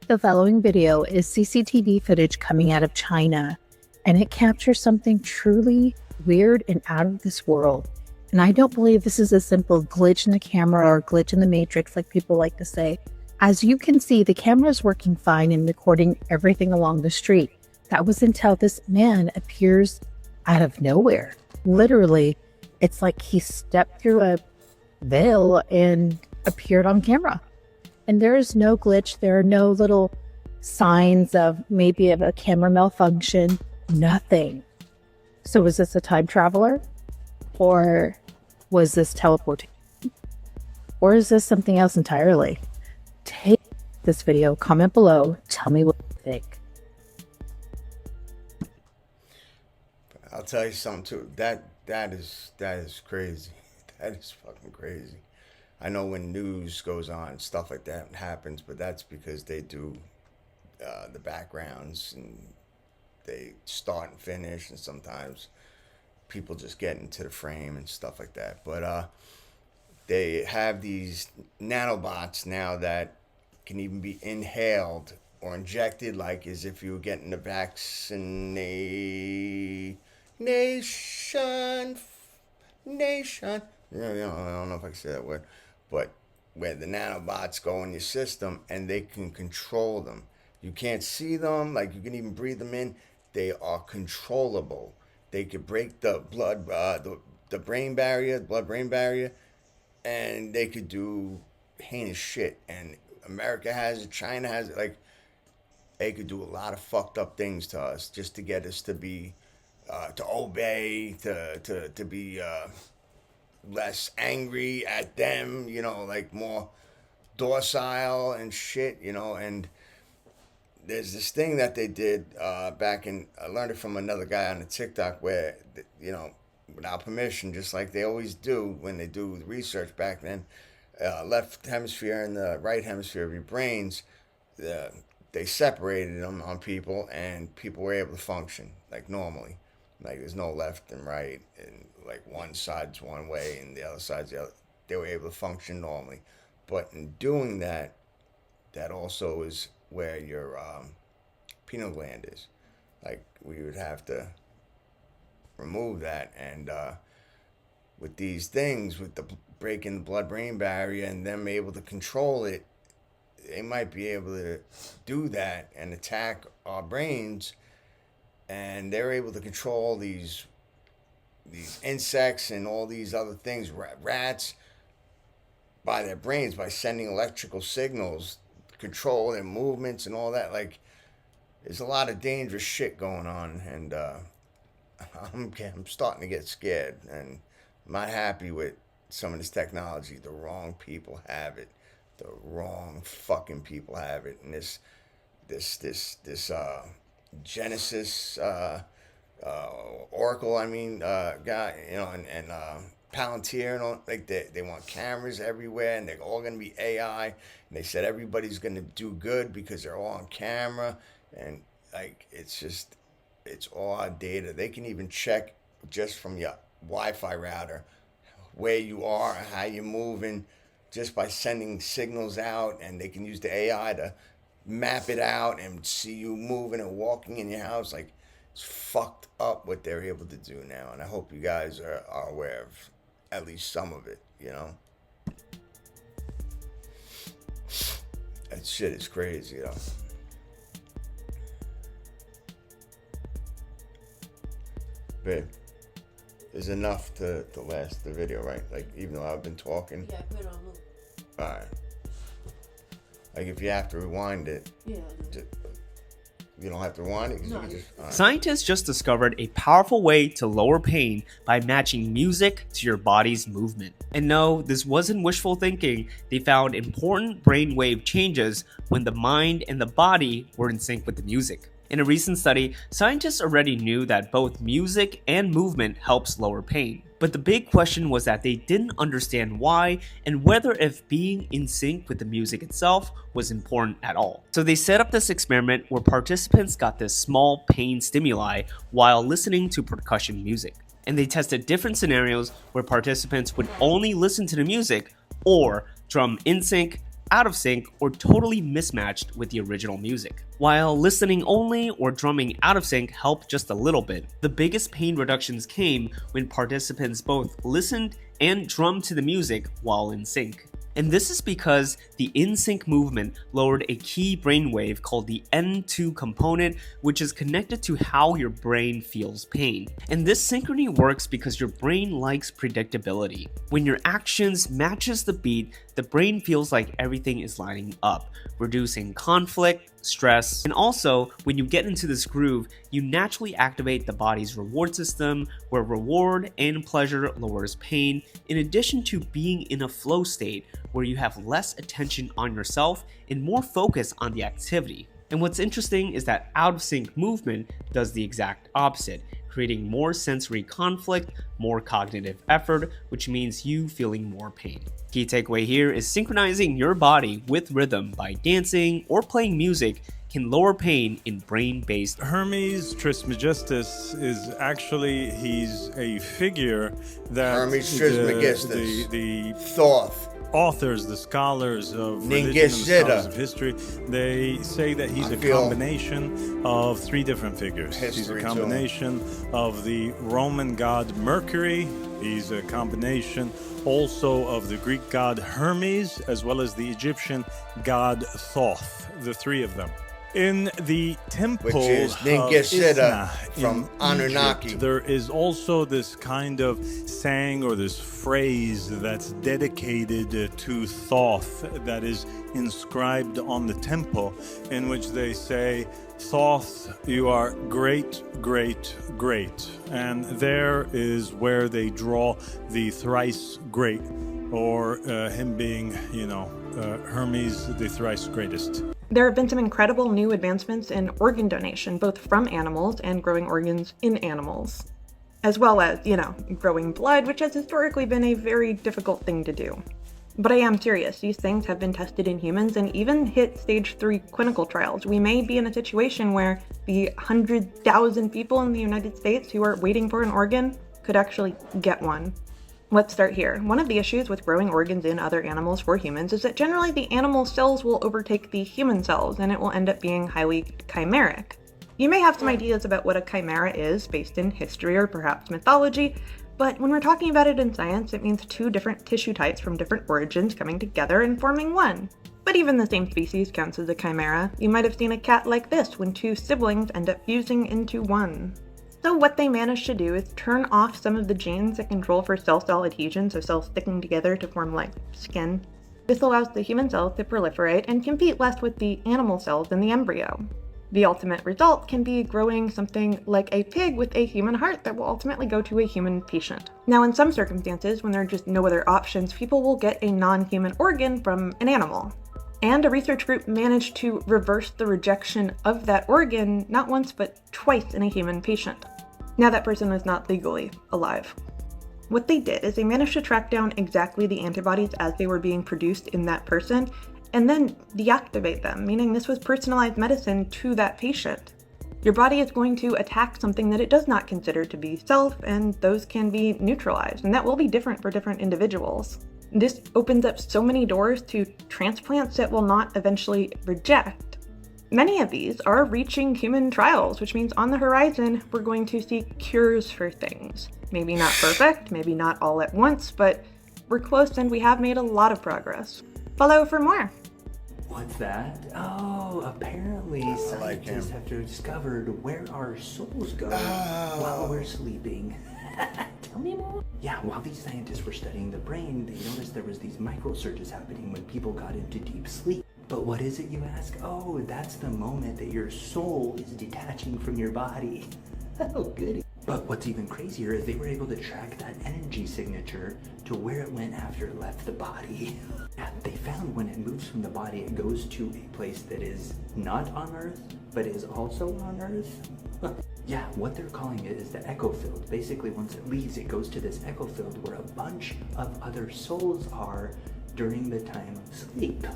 The following video is CCTV footage coming out of China, and it captures something truly weird and out of this world. And I don't believe this is a simple glitch in the camera or glitch in the matrix like people like to say. As you can see, the camera is working fine and recording everything along the street. That was until this man appears out of nowhere. Literally, it's like he stepped through a veil and appeared on camera. And there is no glitch. There are no little signs of maybe of a camera malfunction. Nothing. So was this a time traveler? Or was this teleporting? Or is this something else entirely? Take this video, comment below, tell me what you think. I'll tell you something too. That is crazy. That is fucking crazy. I know when news goes on, stuff like that happens, but that's because they do the backgrounds and they start and finish, and sometimes people just get into the frame and stuff like that. But they have these nanobots now that can even be inhaled or injected, like as if you were getting the vaccination. I don't know if I can say that word, but where the nanobots go in your system and they can control them. You can't see them, like you can even breathe them in. They are controllable. They could break the blood-brain barrier, and they could do heinous shit. And America has it, China has it. Like, they could do a lot of fucked up things to us just to get us to be, to obey, to be less angry at them, you know, like more docile and shit, you know. And there's this thing that they did back in, I learned it from another guy on the TikTok where, you know, without permission, just like they always do when they do research back then, left hemisphere and the right hemisphere of your brains, they separated them on people, and people were able to function like normally. Like there's no left and right, and like one side's one way and the other side's the other. They were able to function normally. But in doing that, that also is where your pineal gland is. Like we would have to remove that, and with these things, with the breaking the blood-brain barrier and them able to control it, they might be able to do that and attack our brains, and they're able to control these insects and all these other things, rats, by their brains, by sending electrical signals, control their movements and all that. Like, there's a lot of dangerous shit going on, and I'm starting to get scared, and I'm not happy with some of this technology. The wrong people have it. The wrong fucking people have it. And this Genesis Oracle, guy, you know, and Palantir and all, like they want cameras everywhere, and they're all gonna be AI, and they said everybody's gonna do good because they're all on camera, and like it's all our data. They can even check just from your Wi-Fi router where you are, how you're moving, just by sending signals out, and they can use the AI to map it out and see you moving and walking in your house. Like, it's fucked up what they're able to do now, and I hope you guys are aware of at least some of it, you know? That shit is crazy, though. bit is enough to last the video, right? Like, even though I've been talking. Yeah, put it on loop. Alright. Like, if you have to rewind it, Yeah. you don't have to rewind it. 'Cause you can just, all right. Scientists just discovered a powerful way to lower pain by matching music to your body's movement. And no, this wasn't wishful thinking. They found important brainwave changes when the mind and the body were in sync with the music. In a recent study, scientists already knew that both music and movement helps lower pain. But the big question was that they didn't understand why and whether if being in sync with the music itself was important at all. So they set up this experiment where participants got this small pain stimuli while listening to percussion music. And they tested different scenarios where participants would only listen to the music or drum in sync, out of sync, or totally mismatched with the original music. While listening only or drumming out of sync helped just a little bit, the biggest pain reductions came when participants both listened and drummed to the music while in sync. And this is because the in-sync movement lowered a key brainwave called the N2 component, which is connected to how your brain feels pain. And this synchrony works because your brain likes predictability. When your actions matches the beat, the brain feels like everything is lining up, reducing conflict, stress, and also when you get into this groove, you naturally activate the body's reward system, where reward and pleasure lowers pain, in addition to being in a flow state where you have less attention on yourself and more focus on the activity. And what's interesting is that out of sync movement does the exact opposite, creating more sensory conflict, more cognitive effort, which means you feeling more pain. Key takeaway here is synchronizing your body with rhythm by dancing or playing music can lower pain in brain-based. Hermes Trismegistus is actually, he's a figure that Hermes Trismegistus, the Thoth authors, the scholars of religion and the scholars of history, they say that he's a combination of three different figures. He's a combination of the Roman god Mercury, he's a combination also of the Greek god Hermes, as well as the Egyptian god Thoth, the three of them. In the temple which is of Ningisida Isna from Anunnaki. Egypt, there is also this kind of saying or this phrase that's dedicated to Thoth that is inscribed on the temple, in which they say, Thoth, you are great, great, great. And there is where they draw the thrice great, or him being, Hermes, the thrice greatest. There have been some incredible new advancements in organ donation, both from animals and growing organs in animals, as well as, growing blood, which has historically been a very difficult thing to do. But I am serious, these things have been tested in humans and even hit stage 3 clinical trials. We may be in a situation where the 100,000 people in the United States who are waiting for an organ could actually get one. Let's start here. One of the issues with growing organs in other animals for humans is that generally the animal cells will overtake the human cells and it will end up being highly chimeric. You may have some ideas about what a chimera is based in history or perhaps mythology, but when we're talking about it in science, it means two different tissue types from different origins coming together and forming one. But even the same species counts as a chimera. You might have seen a cat like this when two siblings end up fusing into one. So what they managed to do is turn off some of the genes that control for cell-cell adhesion, so cells sticking together to form like skin. This allows the human cells to proliferate and compete less with the animal cells in the embryo. The ultimate result can be growing something like a pig with a human heart that will ultimately go to a human patient. Now, in some circumstances, when there are just no other options, people will get a non-human organ from an animal. And a research group managed to reverse the rejection of that organ not once but twice in a human patient. Now that person was not legally alive. What they did is they managed to track down exactly the antibodies as they were being produced in that person and then deactivate them, meaning this was personalized medicine to that patient. Your body is going to attack something that it does not consider to be self, and those can be neutralized, and that will be different for different individuals. This opens up so many doors to transplants that will not eventually reject. Many of these are reaching human trials, which means on the horizon, we're going to see cures for things. Maybe not perfect, maybe not all at once, but we're close and we have made a lot of progress. Follow for more. What's that? Oh, apparently scientists have discovered where our souls go while we're sleeping. Tell me more. Yeah, while these scientists were studying the brain, they noticed there was these microsurges happening when people got into deep sleep. But what is it, you ask? Oh, that's the moment that your soul is detaching from your body. Oh, goody. But what's even crazier is they were able to track that energy signature to where it went after it left the body. Yeah, they found when it moves from the body, it goes to a place that is not on Earth, but is also on Earth. Yeah, what they're calling it is the echo field. Basically, once it leaves, it goes to this echo field where a bunch of other souls are during the time of sleep.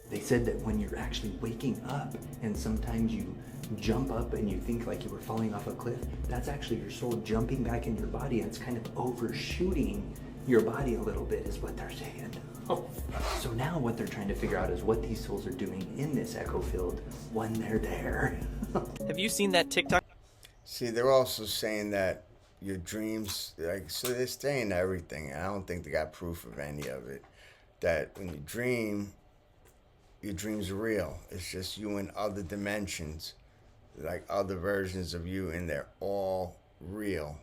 They said that when you're actually waking up and sometimes you jump up and you think like you were falling off a cliff, that's actually your soul jumping back in your body, and it's kind of overshooting your body a little bit is what they're saying. Oh. So now what they're trying to figure out is what these souls are doing in this echo field when they're there. Have you seen that TikTok? See, they're also saying that your dreams, like, so they're saying everything. I don't think they got proof of any of it. That when you dream, your dreams are real. It's just you in other dimensions, like other versions of you, and they're all real.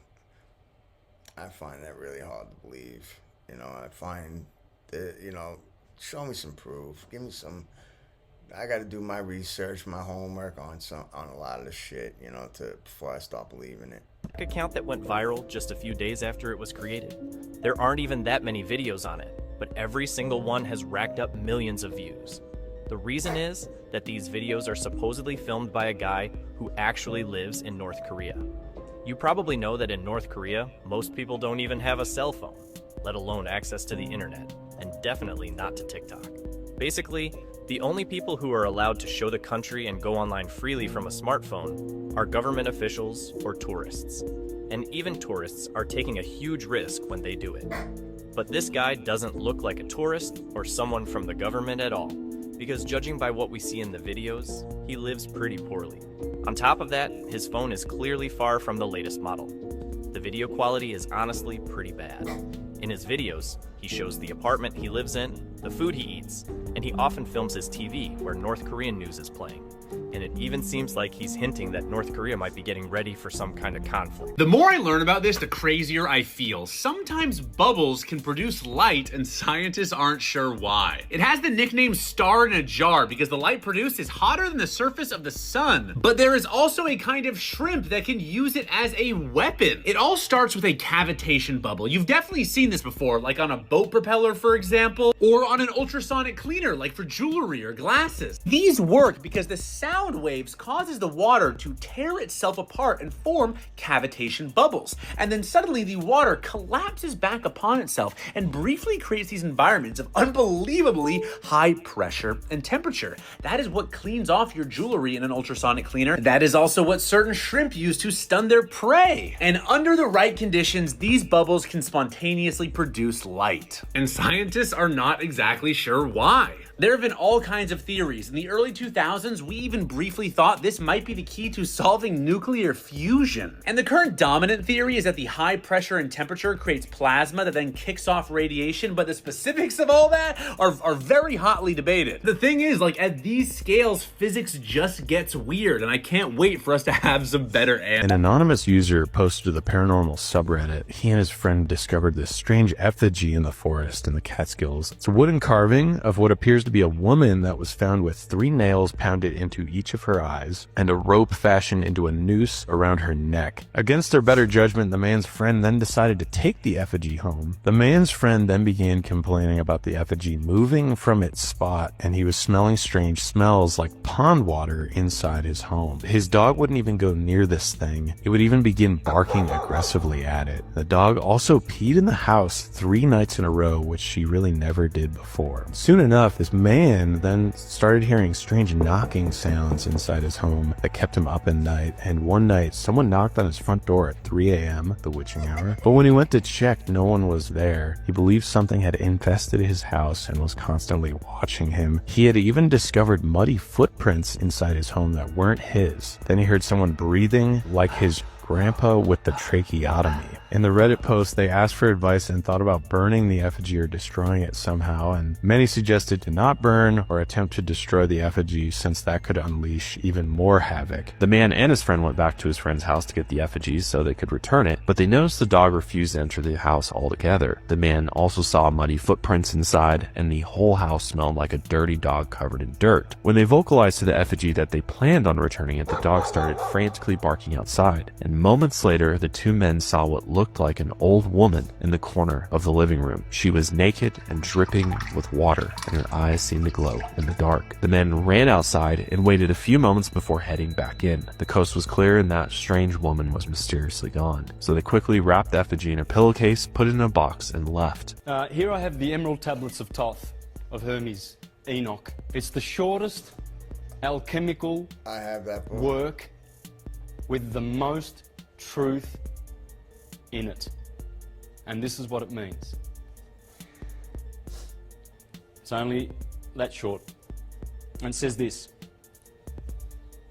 I find that really hard to believe. You know, I find that, you know, show me some proof. Give me some. I got to do my research, my homework on a lot of the shit, you know, before I start believing it. Account that went viral just a few days after it was created. There aren't even that many videos on it, but every single one has racked up millions of views. The reason is that these videos are supposedly filmed by a guy who actually lives in North Korea. You probably know that in North Korea, most people don't even have a cell phone, let alone access to the internet, and definitely not to TikTok. Basically, the only people who are allowed to show the country and go online freely from a smartphone are government officials or tourists. And even tourists are taking a huge risk when they do it. But this guy doesn't look like a tourist or someone from the government at all, because judging by what we see in the videos, he lives pretty poorly. On top of that, his phone is clearly far from the latest model. The video quality is honestly pretty bad. In his videos, he shows the apartment he lives in, the food he eats, and he often films his TV where North Korean news is playing. And it even seems like he's hinting that North Korea might be getting ready for some kind of conflict. The more I learn about this, the crazier I feel. Sometimes bubbles can produce light and scientists aren't sure why. It has the nickname star in a jar because the light produced is hotter than the surface of the sun. But there is also a kind of shrimp that can use it as a weapon. It all starts with a cavitation bubble. You've definitely seen this before, like on a boat propeller, for example, or on an ultrasonic cleaner, like for jewelry or glasses. These work because the sound waves causes the water to tear itself apart and form cavitation bubbles. And then suddenly the water collapses back upon itself and briefly creates these environments of unbelievably high pressure and temperature. That is what cleans off your jewelry in an ultrasonic cleaner. That is also what certain shrimp use to stun their prey. And under the right conditions, these bubbles can spontaneously produce light. And scientists are not exactly sure why. There have been all kinds of theories. In the early 2000s, we even briefly thought this might be the key to solving nuclear fusion. And the current dominant theory is that the high pressure and temperature creates plasma that then kicks off radiation, but the specifics of all that are very hotly debated. The thing is, like, at these scales, physics just gets weird, and I can't wait for us to have some better answers. An anonymous user posted to the paranormal subreddit he and his friend discovered this strange effigy in the forest in the Catskills. It's a wooden carving of what appears to be a woman that was found with 3 nails pounded into each of her eyes and a rope fashioned into a noose around her neck. Against their better judgment, the man's friend then decided to take the effigy home. The man's friend then began complaining about the effigy moving from its spot, and he was smelling strange smells like pond water inside his home. His dog wouldn't even go near this thing. It would even begin barking aggressively at it. The dog also peed in the house 3 nights in a row, which she really never did before. Soon enough, this man then started hearing strange knocking sounds inside his home that kept him up at night, and one night someone knocked on his front door at 3 a.m., the witching hour. But when he went to check, no one was there. He believed something had infested his house and was constantly watching him. He had even discovered muddy footprints inside his home that weren't his. Then he heard someone breathing like his grandpa with the tracheotomy. In the Reddit post, they asked for advice and thought about burning the effigy or destroying it somehow, and many suggested to not burn or attempt to destroy the effigy since that could unleash even more havoc. The man and his friend went back to his friend's house to get the effigy so they could return it, but they noticed the dog refused to enter the house altogether. The man also saw muddy footprints inside, and the whole house smelled like a dirty dog covered in dirt. When they vocalized to the effigy that they planned on returning it, the dog started frantically barking outside, and moments later, the two men saw what looked like an old woman in the corner of the living room. She was naked and dripping with water, and her eyes seemed to glow in the dark. The men ran outside and waited a few moments before heading back in. The coast was clear and that strange woman was mysteriously gone. So they quickly wrapped the effigy in a pillowcase, put it in a box, and left. Here I have the Emerald Tablets of Thoth, of Hermes, Enoch. It's the shortest alchemical work with the most truth in it. And this is what it means. It's only that short. And it says this: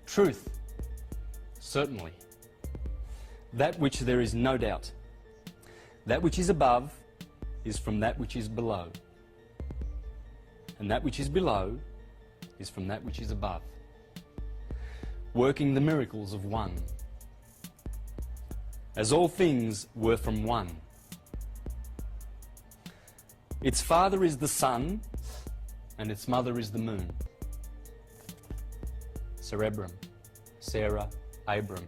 truth, certainly. That which there is no doubt. That which is above is from that which is below. And that which is below is from that which is above. Working the miracles of one. As all things were from one. Its father is the sun, and its mother is the moon. Cerebrum, Sarah, Abram.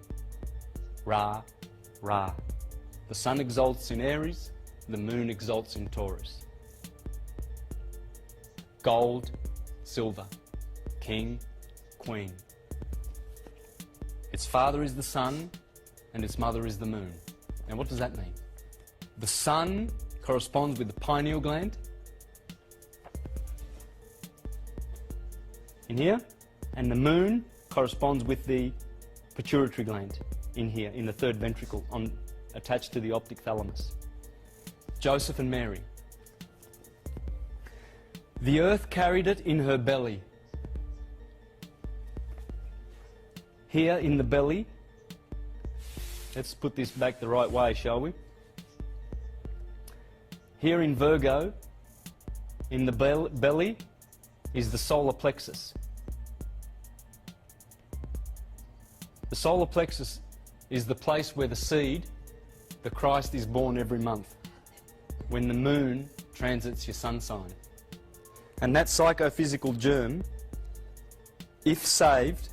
Ra, Ra. The sun exalts in Aries, the moon exalts in Taurus. Gold, silver, king, queen. Its father is the sun, and its mother is the moon. And what does that mean? The sun corresponds with the pineal gland in here, and the moon corresponds with the pituitary gland in here, in the third ventricle, attached to the optic thalamus. Joseph and Mary. The earth carried it in her belly. Here in the belly, let's put this back the right way, shall we? Here in Virgo, in the belly, is the solar plexus. The solar plexus is the place where the seed, the Christ, is born every month, when the moon transits your sun sign. And that psychophysical germ, if saved,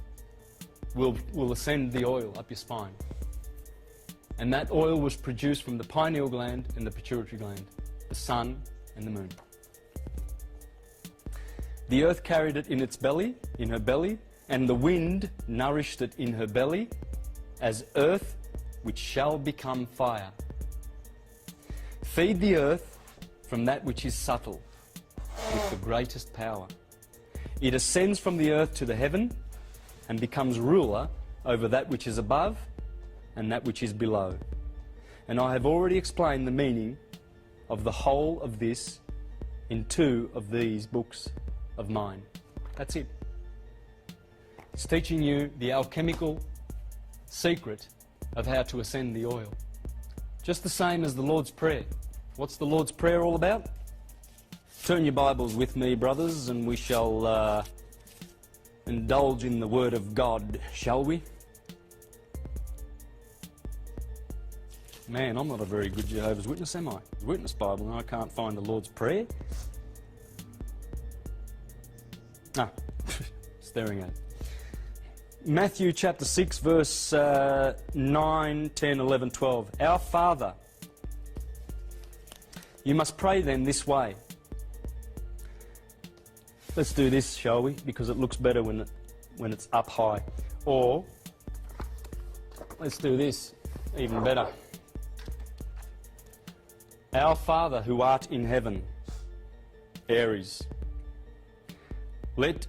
will ascend the oil up your spine. And that oil was produced from the pineal gland and the pituitary gland, the sun and the moon. The earth carried it in its belly, in her belly, and the wind nourished it in her belly as earth which shall become fire. Feed the earth from that which is subtle, with the greatest power. It ascends from the earth to the heaven and becomes ruler over that which is above and that which is below. And I have already explained the meaning of the whole of this in 2 of these books of mine. That's it. It's teaching you the alchemical secret of how to ascend the oil. Just the same as the Lord's Prayer. What's the Lord's Prayer all about? Turn your Bibles with me, brothers, and we shall indulge in the Word of God, shall we? Man, I'm not a very good Jehovah's Witness, am I? Witness Bible, and I can't find the Lord's Prayer. Staring at it. Matthew chapter 6, verse 9, 10, 11, 12. Our Father. You must pray then this way. Let's do this, shall we? Because it looks better when it's up high. Or, let's do this, even better. Our Father who art in heaven, Aries, let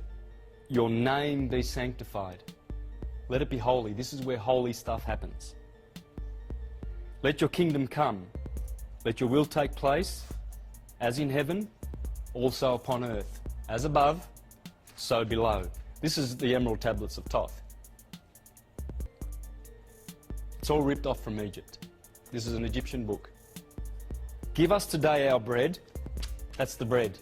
your name be sanctified. Let it be holy. This is where holy stuff happens. Let your kingdom come. Let your will take place, as in heaven, also upon earth. As above, so below. This is the Emerald Tablets of Thoth. It's all ripped off from Egypt. This is an Egyptian book. Give us today our bread. That's the bread.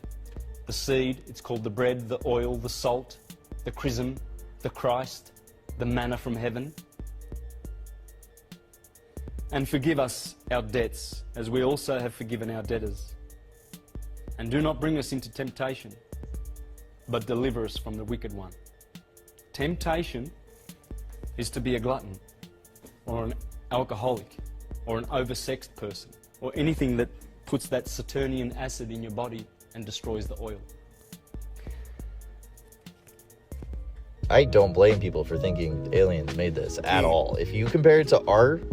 The seed, it's called the bread, the oil, the salt, the chrism, the Christ, the manna from heaven. And forgive us our debts, as we also have forgiven our debtors. And do not bring us into temptation, but deliver us from the wicked one. Temptation is to be a glutton, or an alcoholic, or an oversexed person, or anything that puts that Saturnian acid in your body and destroys the oil. I don't blame people for thinking aliens made this at all. If you compare it to art,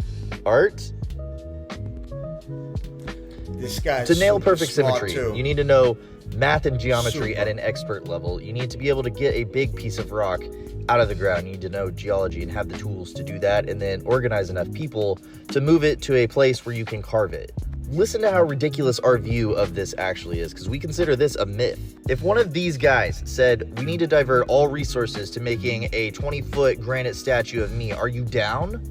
this guy's to nail super perfect smart, symmetry, too. you need to know math and geometry at an expert level. You need to be able to get a big piece of rock out of the ground. You need to know geology and have the tools to do that, and then organize enough people to move it to a place where you can carve it. Listen to how ridiculous our view of this actually is, because we consider this a myth. If one of these guys said, we need to divert all resources to making a 20-foot granite statue of me, are you down?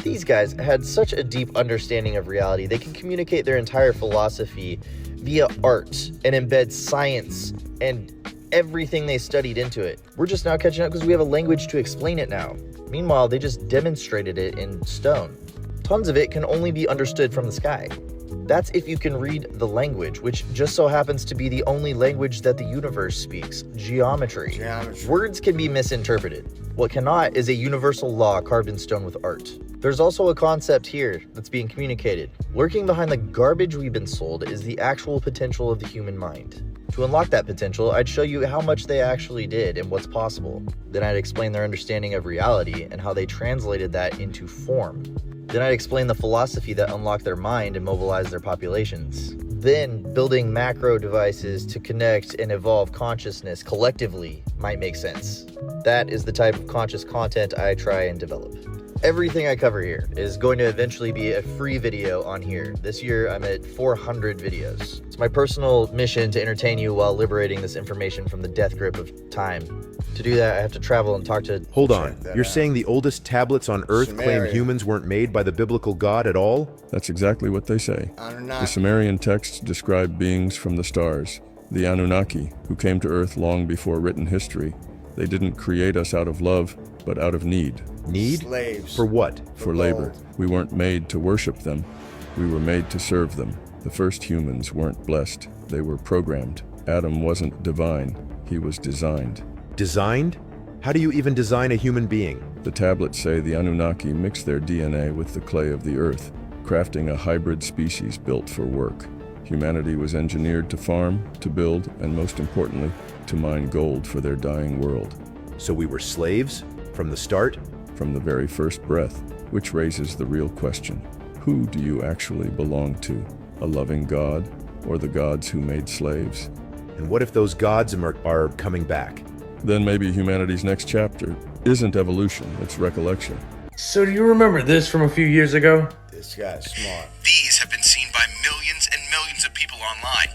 These guys had such a deep understanding of reality. They can communicate their entire philosophy via art and embed science and everything they studied into it. We're just now catching up because we have a language to explain it now. Meanwhile, they just demonstrated it in stone. Tons of it can only be understood from the sky. That's if you can read the language, which just so happens to be the only language that the universe speaks, geometry. Words can be misinterpreted. What cannot is a universal law carved in stone with art. There's also a concept here that's being communicated. Lurking behind the garbage we've been sold is the actual potential of the human mind. To unlock that potential, I'd show you how much they actually did and what's possible. Then I'd explain their understanding of reality and how they translated that into form. Then I'd explain the philosophy that unlocked their mind and mobilized their populations. Then, building macro devices to connect and evolve consciousness collectively might make sense. That is the type of conscious content I try and develop. Everything I cover here is going to eventually be a free video on here. This year, I'm at 400 videos. It's my personal mission to entertain you while liberating this information from the death grip of time. To do that, I have to travel and talk to... Hold on. You're saying the oldest tablets on Earth claim humans weren't made by the biblical God at all? That's exactly what they say. Anunnaki. The Sumerian texts describe beings from the stars, the Anunnaki, who came to Earth long before written history. They didn't create us out of love, but out of need. Need? Slaves. For what? For labor. We weren't made to worship them. We were made to serve them. The first humans weren't blessed. They were programmed. Adam wasn't divine. He was designed. Designed? How do you even design a human being? The tablets say the Anunnaki mixed their DNA with the clay of the earth, crafting a hybrid species built for work. Humanity was engineered to farm, to build, and most importantly, to mine gold for their dying world. So we were slaves? From the start? From the very first breath, which raises the real question. Who do you actually belong to? A loving God, or the gods who made slaves? And what if those gods are coming back? Then maybe humanity's next chapter isn't evolution, it's recollection. So do you remember this from a few years ago? This guy's smart. These have been seen by millions and millions of people online.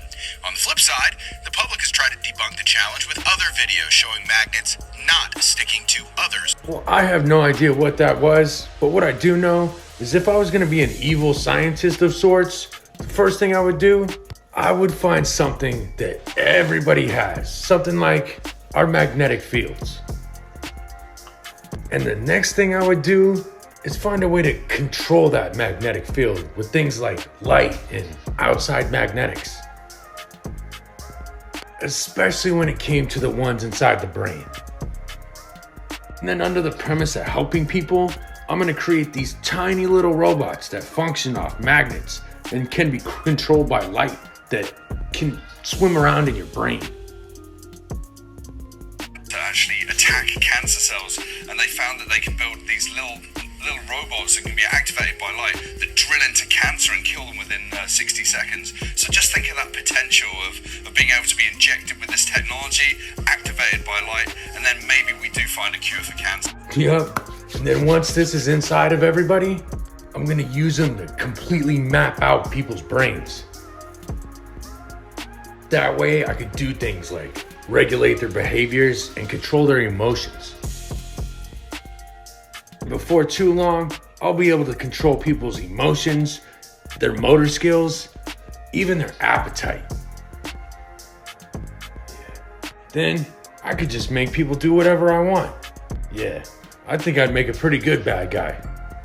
On the flip side, the public has tried to debunk the challenge with other videos showing magnets not sticking to others. Well, I have no idea what that was, but what I do know is if I was going to be an evil scientist of sorts, the first thing I would do, I would find something that everybody has, something like our magnetic fields. And the next thing I would do is find a way to control that magnetic field with things like light and outside magnetics. Especially when it came to the ones inside the brain. And then under the premise of helping people, I'm gonna create these tiny little robots that function off magnets and can be controlled by light that can swim around in your brain. To actually attack cancer cells, and they found that they can build these little robots that can be activated by light that drill into cancer and kill them within 60 seconds. So just think of that potential of being able to be injected with this technology, activated by light, and then maybe we do find a cure for cancer. Yup. And then once this is inside of everybody, I'm gonna use them to completely map out people's brains. That way I could do things like regulate their behaviors and control their emotions. Before too long, I'll be able to control people's emotions their motor skills, even their appetite. Then I could just make people do whatever I want. Yeah, I think I'd make a pretty good bad guy.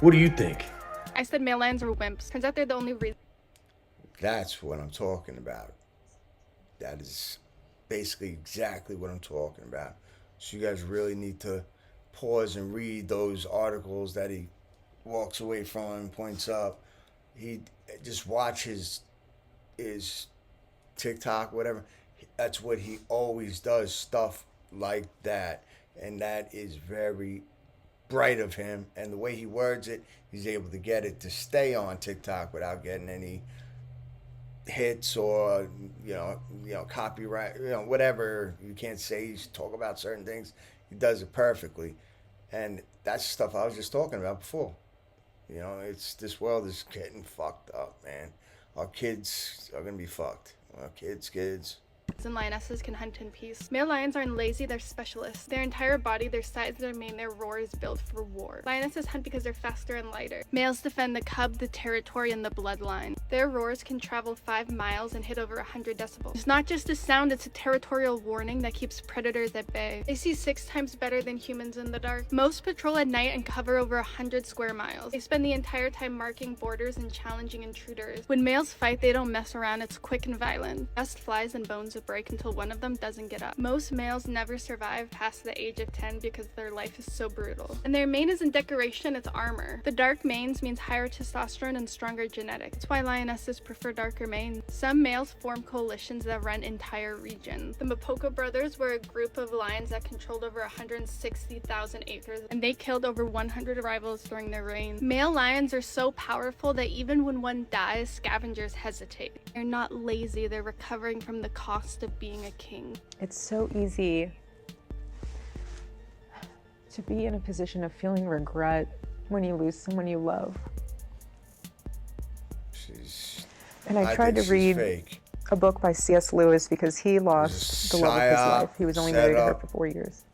What do you think? I said male lions are wimps. Turns out they're the only reason. That's what I'm talking about. That is basically exactly what I'm talking about. So you guys really need to pause and read those articles that he walks away from and points up. He just watch his TikTok, whatever. That's what he always does, stuff like that. And that is very bright of him. And the way he words it, he's able to get it to stay on TikTok without getting any hits or you know copyright, whatever. You can't say he's talk about certain things. He does it perfectly. And that's stuff I was just talking about before. It's this world is getting fucked up, man. Our kids are gonna be fucked. Our kids. And lionesses can hunt in peace. Male lions aren't lazy, they're specialists. Their entire body, their size, their mane, their roar is built for war. Lionesses hunt because they're faster and lighter. Males defend the cub, the territory, and the bloodline. Their roars can travel 5 miles and hit over 100 decibels. It's not just a sound, it's a territorial warning that keeps predators at bay. They see 6 times better than humans in the dark. Most patrol at night and cover over 100 square miles. They spend the entire time marking borders and challenging intruders. When males fight, they don't mess around, it's quick and violent. Dust flies and bones will break until one of them doesn't get up. Most males never survive past the age of 10 because their life is so brutal. And their mane isn't decoration, it's armor. The dark manes means higher testosterone and stronger genetics. That's why lionesses prefer darker manes. Some males form coalitions that run entire regions. The Mapoko brothers were a group of lions that controlled over 160,000 acres, and they killed over 100 rivals during their reign. Male lions are so powerful that even when one dies, scavengers hesitate. They're not lazy, they're recovering from the cost of being a king. It's so easy to be in a position of feeling regret when you lose someone you love. And I tried to read a book by C.S. Lewis because he lost the love of his life. He was only married to her for 4 years.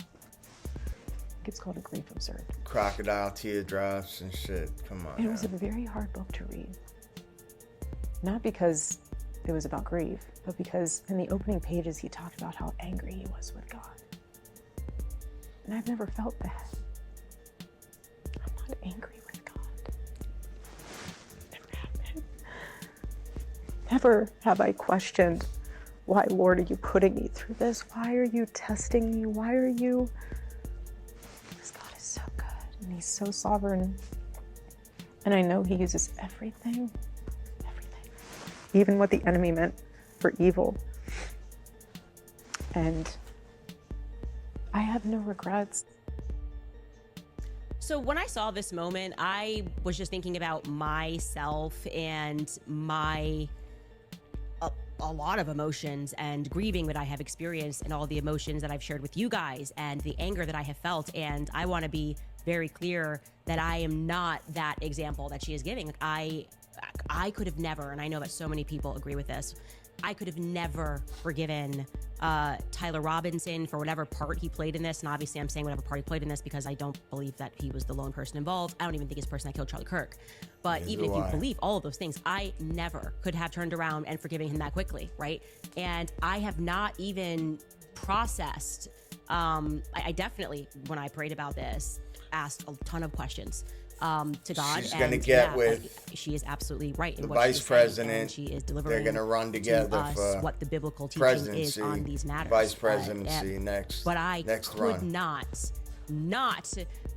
It's called A Grief Absurd. Crocodile teardrops and shit. Come on. It was a very hard book to read. Not because it was about grief, but because in the opening pages he talked about how angry he was with God. And I've never felt that. I'm not angry with God. Never have been. Never have I questioned, why, Lord, are you putting me through this? Why are you testing me? Why are you? Because God is so good and he's so sovereign. And I know he uses everything, even what the enemy meant for evil. And I have no regrets. So when I saw this moment, I was just thinking about myself and a lot of emotions and grieving that I have experienced and all the emotions that I've shared with you guys and the anger that I have felt. And I want to be very clear that I am not that example that she is giving. Like, I could have never, and I know that so many people agree with this, I could have never forgiven Tyler Robinson for whatever part he played in this. And obviously I'm saying whatever part he played in this because I don't believe that he was the lone person involved. I don't even think he's the person that killed Charlie Kirk. But even if you believe all of those things, I never could have turned around and forgiven him that quickly, right? And I have not even processed, I definitely, when I prayed about this, asked a ton of questions to God. She's going to get with she is absolutely right in the what vice president. She is delivering. They're going to run together to us for what the biblical teaching is on these matters. Vice presidency next. But I next could run. not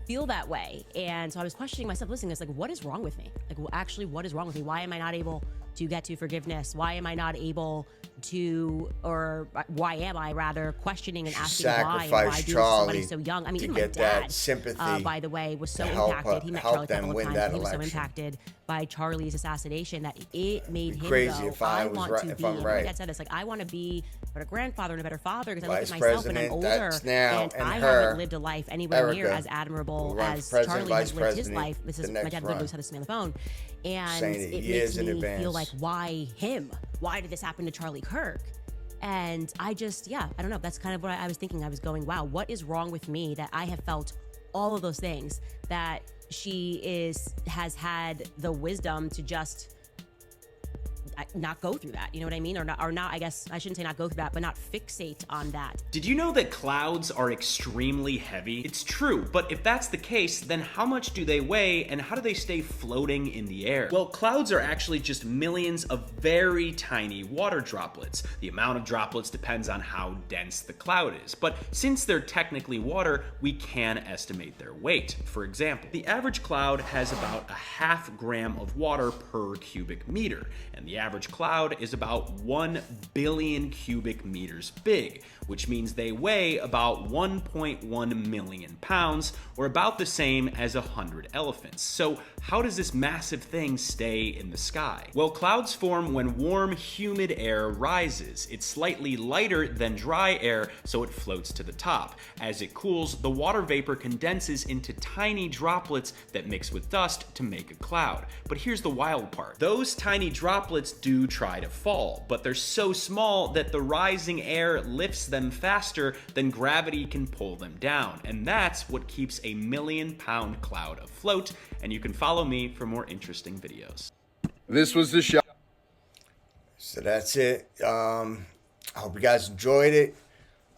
feel that way, and so I was questioning myself, listening to this, like, what is wrong with me? Like, well, actually, what is wrong with me? Why am I not able to get to forgiveness? Why am I not able to, or why am I rather questioning and asking why? And why do somebody so young? I mean, even my dad, sympathy, by the way, was so impacted. He met Charlie a couple of times. He was so impacted by Charlie's assassination that it made him go, I want to be, and my dad said this, like, I want to be a better grandfather and a better father because I look at myself and I'm older, and I haven't lived a life anywhere near as admirable as Charlie has lived his life. This is, my dad literally said this to me on the phone, and it makes me feel like, why him? Why did this happen to Charlie Kirk? And I just, I don't know. That's kind of what I was thinking. I was going, wow, what is wrong with me that I have felt all of those things, that she has had the wisdom to just not go through that. You know what I mean? Or not, I guess I shouldn't say not go through that, but not fixate on that. Did you know that clouds are extremely heavy? It's true, but if that's the case, then how much do they weigh and how do they stay floating in the air? Well, clouds are actually just millions of very tiny water droplets. The amount of droplets depends on how dense the cloud is, but since they're technically water, we can estimate their weight. For example, the average cloud has about a half gram of water per cubic meter, and the average cloud is about 1 billion cubic meters big, which means they weigh about 1.1 million pounds, or about the same as 100 elephants. So how does this massive thing stay in the sky? Well, clouds form when warm, humid air rises. It's slightly lighter than dry air, so it floats to the top. As it cools, the water vapor condenses into tiny droplets that mix with dust to make a cloud. But here's the wild part. Those tiny droplets do try to fall, but they're so small that the rising air lifts them faster than gravity can pull them down. And that's what keeps a 1 million-pound cloud afloat. And you can follow me for more interesting videos. This was the show. So that's it. I hope you guys enjoyed it.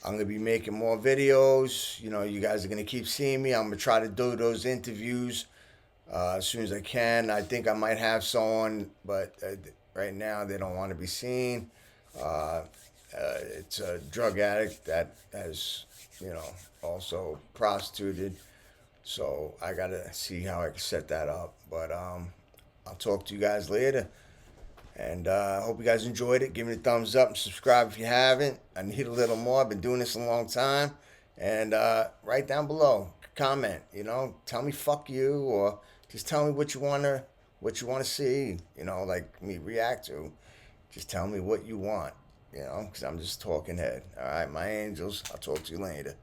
I'm going to be making more videos. You know, you guys are going to keep seeing me. I'm going to try to do those interviews as soon as I can. I think I might have someone, but right now they don't want to be seen. It's a drug addict that has, you know, also prostituted. So I got to see how I can set that up. But I'll talk to you guys later. And I hope you guys enjoyed it. Give me a thumbs up and subscribe if you haven't. I need a little more. I've been doing this a long time. And write down below, comment, you know, tell me fuck you, or just tell me what you wanna see, you know, like me react to. Just tell me what you want, you know, because I'm just talking head. All right, my angels, I'll talk to you later.